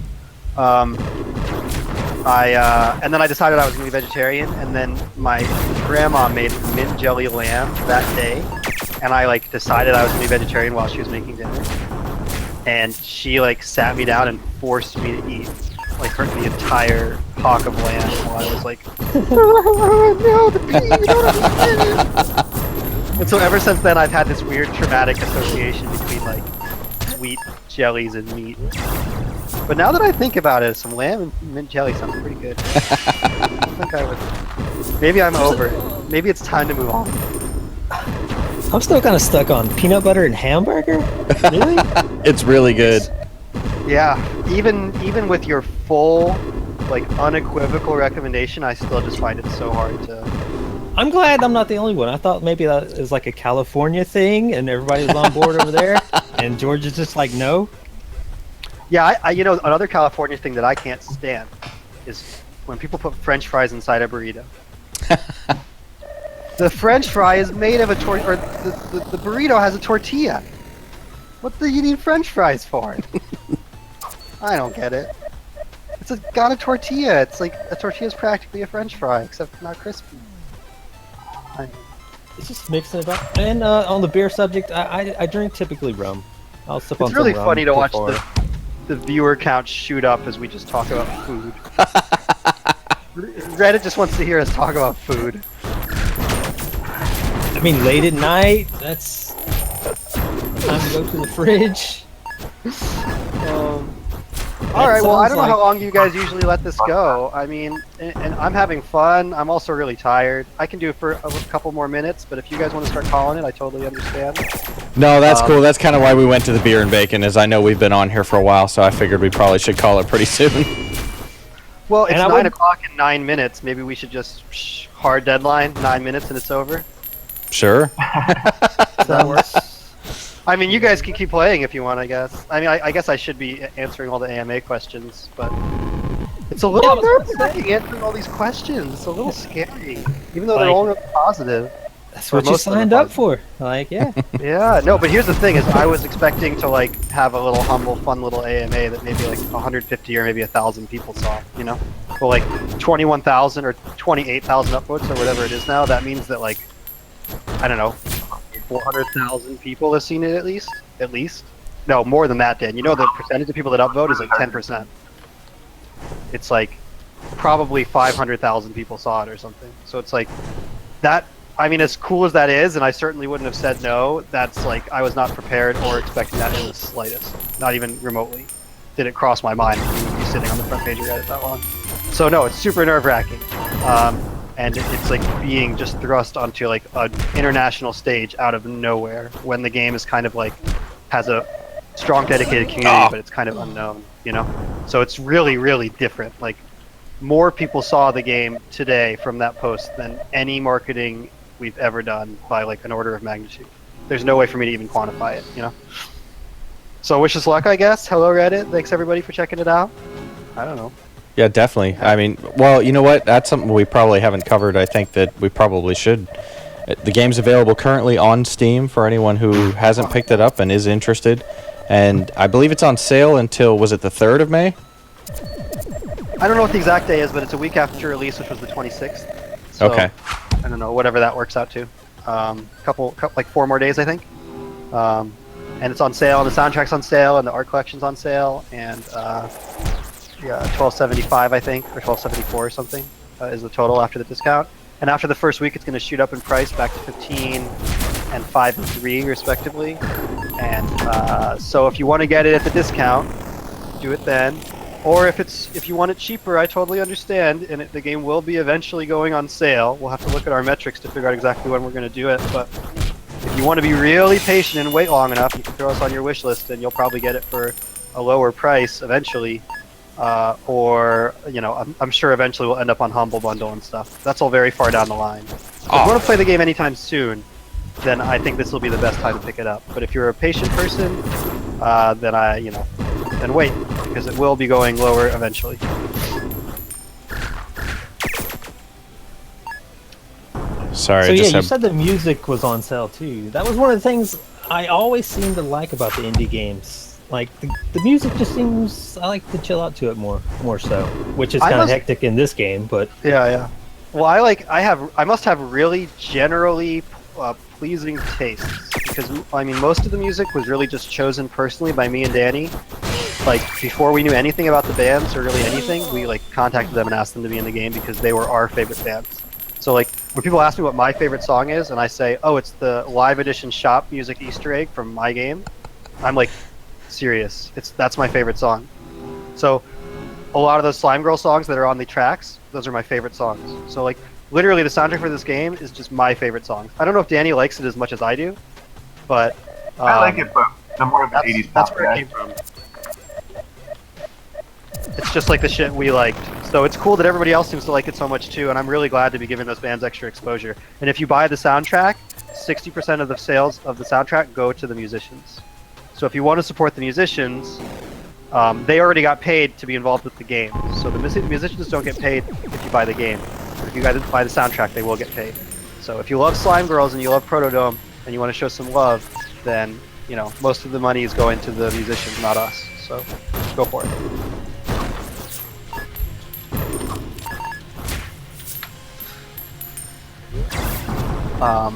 And then I decided I was going to be vegetarian, and then my grandma made mint jelly lamb that day, and I like decided I was going to be vegetarian while she was making dinner. And she like sat me down and forced me to eat like the entire hock of lamb while I was like, no, the pea, you don't understand. And so ever since then, I've had this weird traumatic association between like sweet jellies and meat. But now that I think about it, some lamb and mint jelly sounds pretty good. I think I would. Maybe I'm over it. Maybe it's time to move on. I'm still kind of stuck on peanut butter and hamburger. Really? It's really good. Yeah, even with your full, like unequivocal recommendation, I still just find it so hard to. I'm glad I'm not the only one. I thought maybe that is like a California thing, and everybody was on board over there, and Georgia's just like no. Yeah, I you know another California thing that I can't stand is when people put French fries inside a burrito. The French fry is made of a or the burrito has a tortilla. What do you need French fries for? I don't get it. Got a tortilla. It's like a tortilla is practically a French fry, except not crispy. It's just mixing it up. And on the beer subject, I drink typically rum. I'll sip on It's really some rum funny to watch before. the viewer count shoot up as we just talk about food. Reddit just wants to hear us talk about food. I mean, late at night, that's time to go to the fridge. All right, well, I don't know like- how long you guys usually let this go. I mean, and I'm having fun. I'm also really tired. I can do it for a couple more minutes, but if you guys want to start calling it, I totally understand. No, that's cool. That's kind of why we went to the beer and bacon, is I know we've been on here for a while, so I figured we probably should call it pretty soon. Well, it's And I 9 would- o'clock in 9 minutes. Maybe we should just hard deadline, 9 minutes and it's over. Sure. That works. I mean, you guys can keep playing if you want, I guess. I mean, I guess I should be answering all the AMA questions, but it's a little nerve-wracking answering all these questions. It's a little scary, even though they're all really positive. That's what Or you most of them signed are up for. Like, yeah. Yeah, no, but here's the thing: is I was expecting to like have a little humble, fun little AMA that maybe like 150 or maybe 1,000 people saw. You know, but like 21,000 or 28,000 upvotes or whatever it is now. That means that like I don't know, 400,000 people have seen it at least. At least, no, more than that, Dan. You know the percentage of people that upvote is like 10%. It's like probably 500,000 people saw it or something. So it's like that. I mean, as cool as that is, and I certainly wouldn't have said no, that's like, I was not prepared or expecting that in the slightest. Not even remotely. Did it cross my mind that we would be sitting on the front page of Reddit that long. So no, it's super nerve-wracking. And it's like being just thrust onto like an international stage out of nowhere when the game is kind of like, has a strong dedicated community, but it's kind of unknown, you know? So it's really, really different. Like, more people saw the game today from that post than any marketing we've ever done by like an order of magnitude. There's no way for me to even quantify it, you know? So wish us luck, I guess. Hello, Reddit. Thanks everybody for checking it out. I don't know. Yeah, definitely. I mean, well, you know what? That's something we probably haven't covered. I think that we probably should. The game's available currently on Steam for anyone who hasn't picked it up and is interested. And I believe it's on sale until, was it the 3rd of May? I don't know what the exact day is, but it's a week after release, which was the 26th. So, Okay. I don't know, whatever that works out to. Couple, like 4 more days, I think. And it's on sale, and the soundtrack's on sale, and the art collection's on sale, and yeah, $12.75, I think, or $12.74 or something is the total after the discount. And after the first week, it's going to shoot up in price back to $15 and $5 and $3 respectively. And so if you want to get it at the discount, do it then. Or if you want it cheaper, I totally understand, and the game will be eventually going on sale. We'll have to look at our metrics to figure out exactly when we're going to do it. But if you want to be really patient and wait long enough, you can throw us on your wish list, and you'll probably get it for a lower price eventually. Or, you know, I'm sure eventually we'll end up on Humble Bundle and stuff. That's all very far down the line. So if you want to play the game anytime soon, then I think this will be the best time to pick it up. But if you're a patient person, then wait, because it will be going lower eventually. Sorry, So I yeah, just you have... said the music was on sale too. That was one of the things I always seem to like about the indie games. Like the music just seems, I like to chill out to it more so, which is kind of hectic in this game. But yeah. Well, I must have really generally pleasing tastes, because I mean most of the music was really just chosen personally by me and Danny. Like before we knew anything about the bands or really anything, we like contacted them and asked them to be in the game because they were our favorite bands. So like when people ask me what my favorite song is, and I say, oh, it's the live edition shop music Easter egg from my game, I'm like, serious. That's my favorite song. So a lot of those Slime Girl songs that are on the tracks, those are my favorite songs. So like literally the soundtrack for this game is just my favorite songs. I don't know if Danny likes it as much as I do, but I like it, but I'm more of an 80s that's pop where guy. it came from. It's just like the shit we liked. So it's cool that everybody else seems to like it so much too, and I'm really glad to be giving those bands extra exposure. And if you buy the soundtrack, 60% of the sales of the soundtrack go to the musicians. So if you want to support the musicians, they already got paid to be involved with the game. So the musicians don't get paid if you buy the game. But if you guys buy the soundtrack, they will get paid. So if you love Slime Girls and you love Protodome and you want to show some love, then you know most of the money is going to the musicians, not us. So go for it.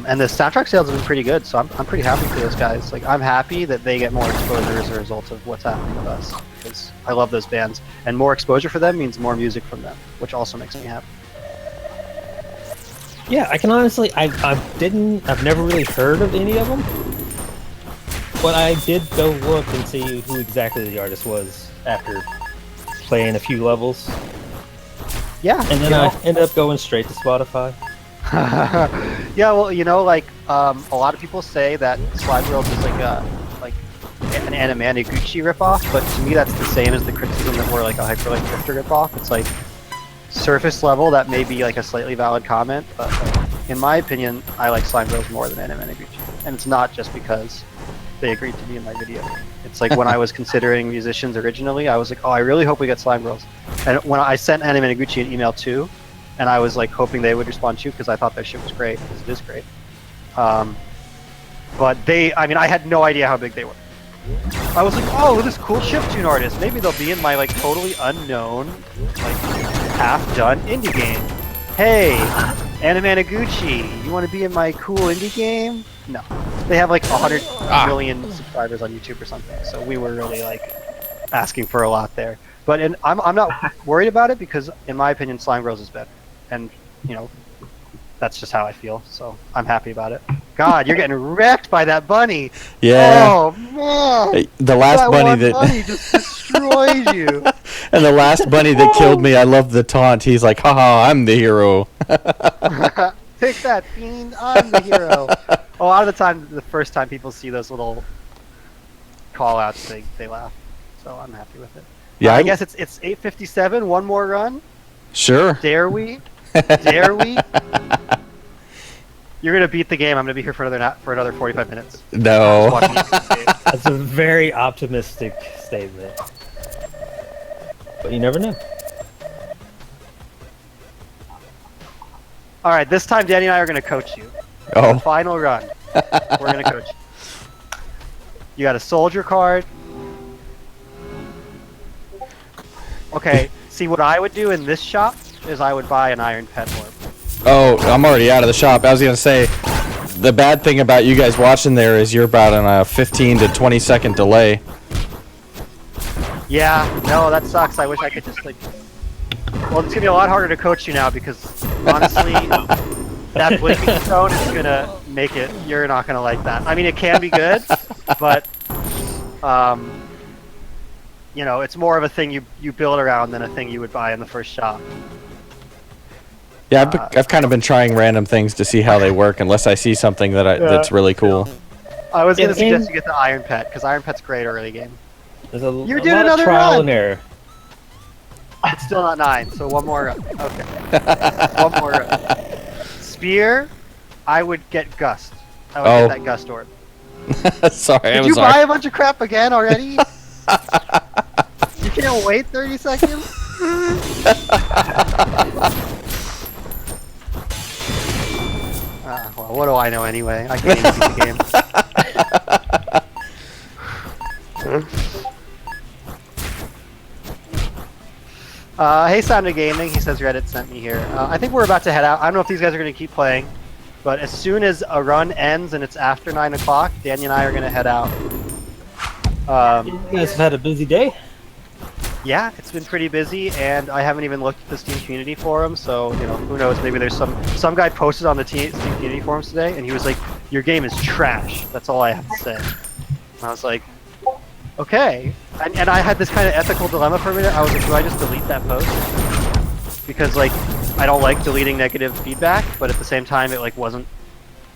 And the soundtrack sales have been pretty good, so I'm pretty happy for those guys. Like, I'm happy that they get more exposure as a result of what's happening with us, because I love those bands, and more exposure for them means more music from them, which also makes me happy. yeah, I can honestly, I've never really heard of any of them, but I did go look and see who exactly the artist was after playing a few levels, Yeah. and then I ended up going straight to Spotify. Yeah, well, like a lot of people say that Slime World is like an Anime-Gucci ripoff, but to me that's the same as the criticism that we're like a Hyperlight Drifter ripoff. It's like surface level. That may be like a slightly valid comment, but in my opinion, I like Slime World more than Anime-Gucci, and it's not just because they agreed to be in my video. It's like when I was considering musicians originally, I was like, oh, I really hope we get Slime Girls. And when I sent Anime-Gucci an email too, and I was like hoping they would respond too, because I thought their shit was great, because it is great. But I had no idea how big they were. I was like, oh, this cool chiptune artist. Maybe they'll be in my like totally unknown, like half-done indie game. Hey, Anime-Gucci, you want to be in my cool indie game? No. They have like 100 million subscribers on YouTube or something, so we were really like asking for a lot there. But I'm not worried about it because, in my opinion, Slime Girls is better, and that's just how I feel. So I'm happy about it. God, you're getting wrecked by that bunny. Yeah. Oh man. The last bunny bunny just destroyed you. And the last bunny that killed me, I love the taunt. He's like, haha, I'm the hero. Take that, fiend! I'm the hero. A lot of the time, the first time people see those little call-outs, they laugh. So I'm happy with it. Yeah, I guess it's 8:57. One more run. Sure. Dare we? Dare we? You're gonna beat the game. I'm gonna be here for another 45 minutes. No. That's a very optimistic statement, but you never know. All right, this time Danny and I are gonna coach you. Oh. The final run. We're gonna coach you. You got a soldier card. Okay, see what I would do in this shop is I would buy an iron pet orb. Oh, I'm already out of the shop. I was going to say, the bad thing about you guys watching there is you're about on a 15 to 20 second delay. Yeah, no, that sucks. I wish I could just like... Well, it's going to be a lot harder to coach you now because, honestly, that blinking stone is going to make it... You're not going to like that. I mean, it can be good, but... it's more of a thing you build around than a thing you would buy in the first shop. Yeah, I've kind of been trying random things to see how they work, unless I see something that's really cool. I was going to suggest you get the Iron Pet, because Iron Pet's great early game. There's a You're lot doing of another trial run. and error. It's still not 9, so one more run. Okay. One more run. Spear, I would get Gust. I would get that Gust orb. Sorry, Did you buy a bunch of crap again already? You can't wait 30 seconds? Well, what do I know anyway? I can't even beat the game. Hey, Sound of Gaming, he says Reddit sent me here. I think we're about to head out. I don't know if these guys are going to keep playing, but as soon as a run ends and it's after 9 o'clock, Danny and I are going to head out. You guys have had a busy day. Yeah, it's been pretty busy, and I haven't even looked at the Steam community forum, so, who knows, maybe there's some guy posted on the Steam community forums today, and he was like, your game is trash, that's all I have to say. And I was like, okay. And I had this kind of ethical dilemma for a minute. I was like, do I just delete that post? Because, like, I don't like deleting negative feedback, but at the same time, it, like, wasn't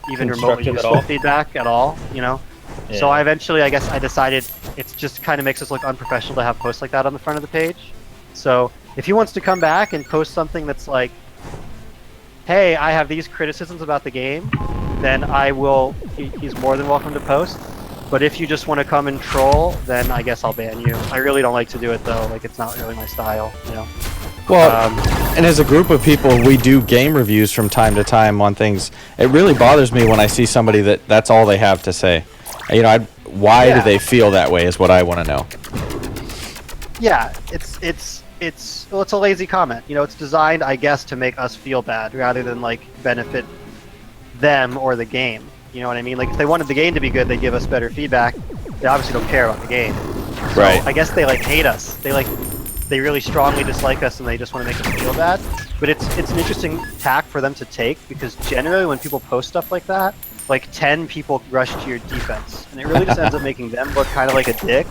even remotely useful feedback at all, Yeah. So I eventually, I guess, I decided it just kind of makes us look unprofessional to have posts like that on the front of the page. So if he wants to come back and post something that's like, hey, I have these criticisms about the game, then he's more than welcome to post. But if you just want to come and troll, then I guess I'll ban you. I really don't like to do it though, like it's not really my style, Well, and as a group of people, we do game reviews from time to time on things. It really bothers me when I see somebody that's all they have to say. Why do they feel that way is what I want to know. Yeah, it's a lazy comment. It's designed, I guess, to make us feel bad rather than like benefit them or the game. You know what I mean? Like if they wanted the game to be good, they'd give us better feedback. They obviously don't care about the game. So Right. I guess they like hate us. They really strongly dislike us and they just want to make us feel bad. But it's an interesting tack for them to take because generally when people post stuff like that, like 10 people rush to your defense. And it really just ends up making them look kind of like a dick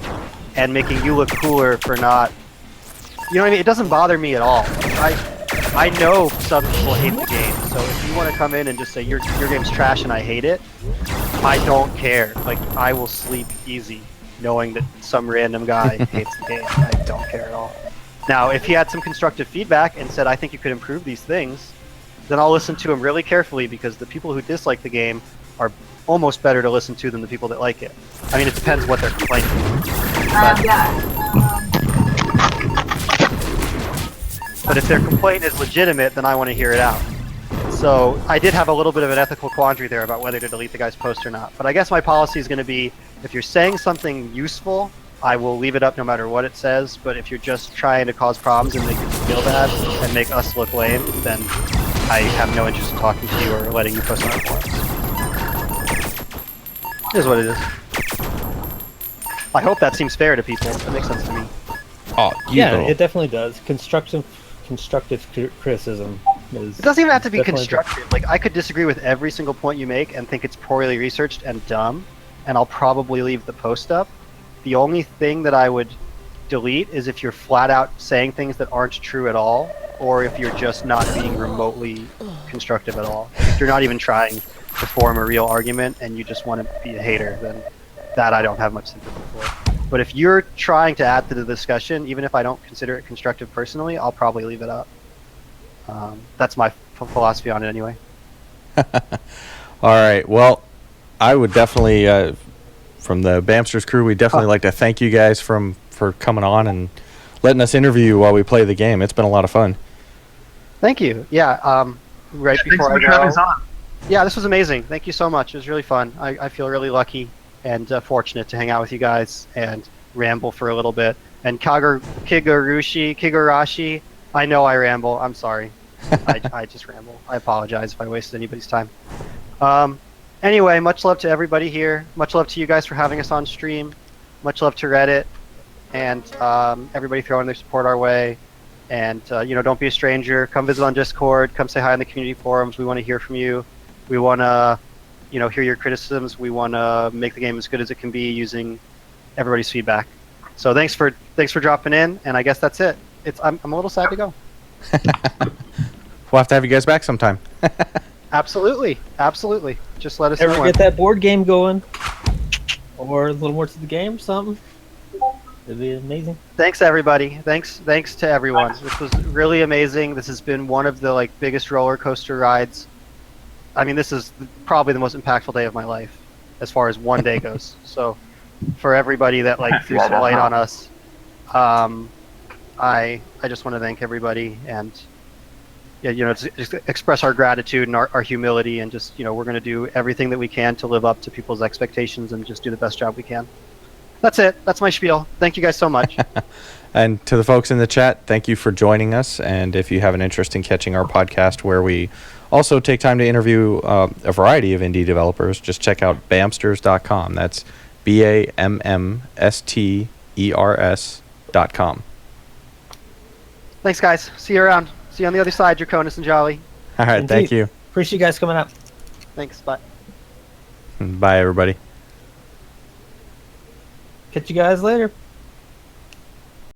and making you look cooler for not, You know what I mean? It doesn't bother me at all. I know some people hate the game, so if you want to come in and just say your game's trash and I hate it, I don't care. Like, I will sleep easy knowing that some random guy hates the game. I don't care at all. Now, if he had some constructive feedback and said, I think you could improve these things, then I'll listen to him really carefully, because the people who dislike the game are almost better to listen to than the people that like it. I mean, it depends what they're complaining about. But if their complaint is legitimate, then I want to hear it out. So I did have a little bit of an ethical quandary there about whether to delete the guy's post or not. But I guess my policy is going to be, if you're saying something useful, I will leave it up no matter what it says. But if you're just trying to cause problems and make it feel bad and make us look lame, then I have no interest in talking to you or letting you post on our forums. It is what it is. I hope that seems fair to people. That makes sense to me. Oh, Yeah, it definitely does. Constructive criticism is. It doesn't even have to be definitely constructive. Like, I could disagree with every single point you make and think it's poorly researched and dumb, and I'll probably leave the post up. The only thing that I would delete is if you're flat out saying things that aren't true at all, or if you're just not being remotely constructive at all. If you're not even trying to form a real argument and you just want to be a hater, then that I don't have much sympathy for. But if you're trying to add to the discussion, even if I don't consider it constructive personally, I'll probably leave it up. That's my philosophy on it anyway. All right. Well, I would definitely, from the Bamsters crew, we'd definitely like to thank you guys for coming on and letting us interview you while we play the game. It's been a lot of fun. Thank you. Yeah. Right Thanks before so I much for having go. us on. Yeah, this was amazing. Thank you so much. It was really fun. I feel really lucky and fortunate to hang out with you guys and ramble for a little bit. And Kigurashi, I know I ramble. I'm sorry. I just ramble. I apologize if I wasted anybody's time. Anyway, much love to everybody here. Much love to you guys for having us on stream. Much love to Reddit. And everybody throwing their support our way. And, don't be a stranger. Come visit on Discord. Come say hi in the community forums. We want to hear from you. We want to hear your criticisms. We want to make the game as good as it can be using everybody's feedback. So thanks for dropping in, and I guess that's it. I'm a little sad to go. We'll have to have you guys back sometime. Absolutely. Just let us Ever know. get that board game going, or a little more to the game, or something? It'd be amazing. Thanks everybody. Thanks to everyone. This was really amazing. This has been one of the biggest roller coaster rides. I mean, this is probably the most impactful day of my life, as far as one day goes. So, for everybody that threw some light on us, I just want to thank everybody and just express our gratitude and our humility, and just we're going to do everything that we can to live up to people's expectations and just do the best job we can. That's it. That's my spiel. Thank you guys so much. And to the folks in the chat, thank you for joining us. And if you have an interest in catching our podcast, where we also take time to interview a variety of indie developers, just check out bamsters.com. That's BAMMSTERS.com. Thanks, guys. See you around. See you on the other side, Draconis and Jolly. All right, Indeed. thank you. Appreciate you guys coming out. Thanks. Bye. Bye, everybody. Catch you guys later.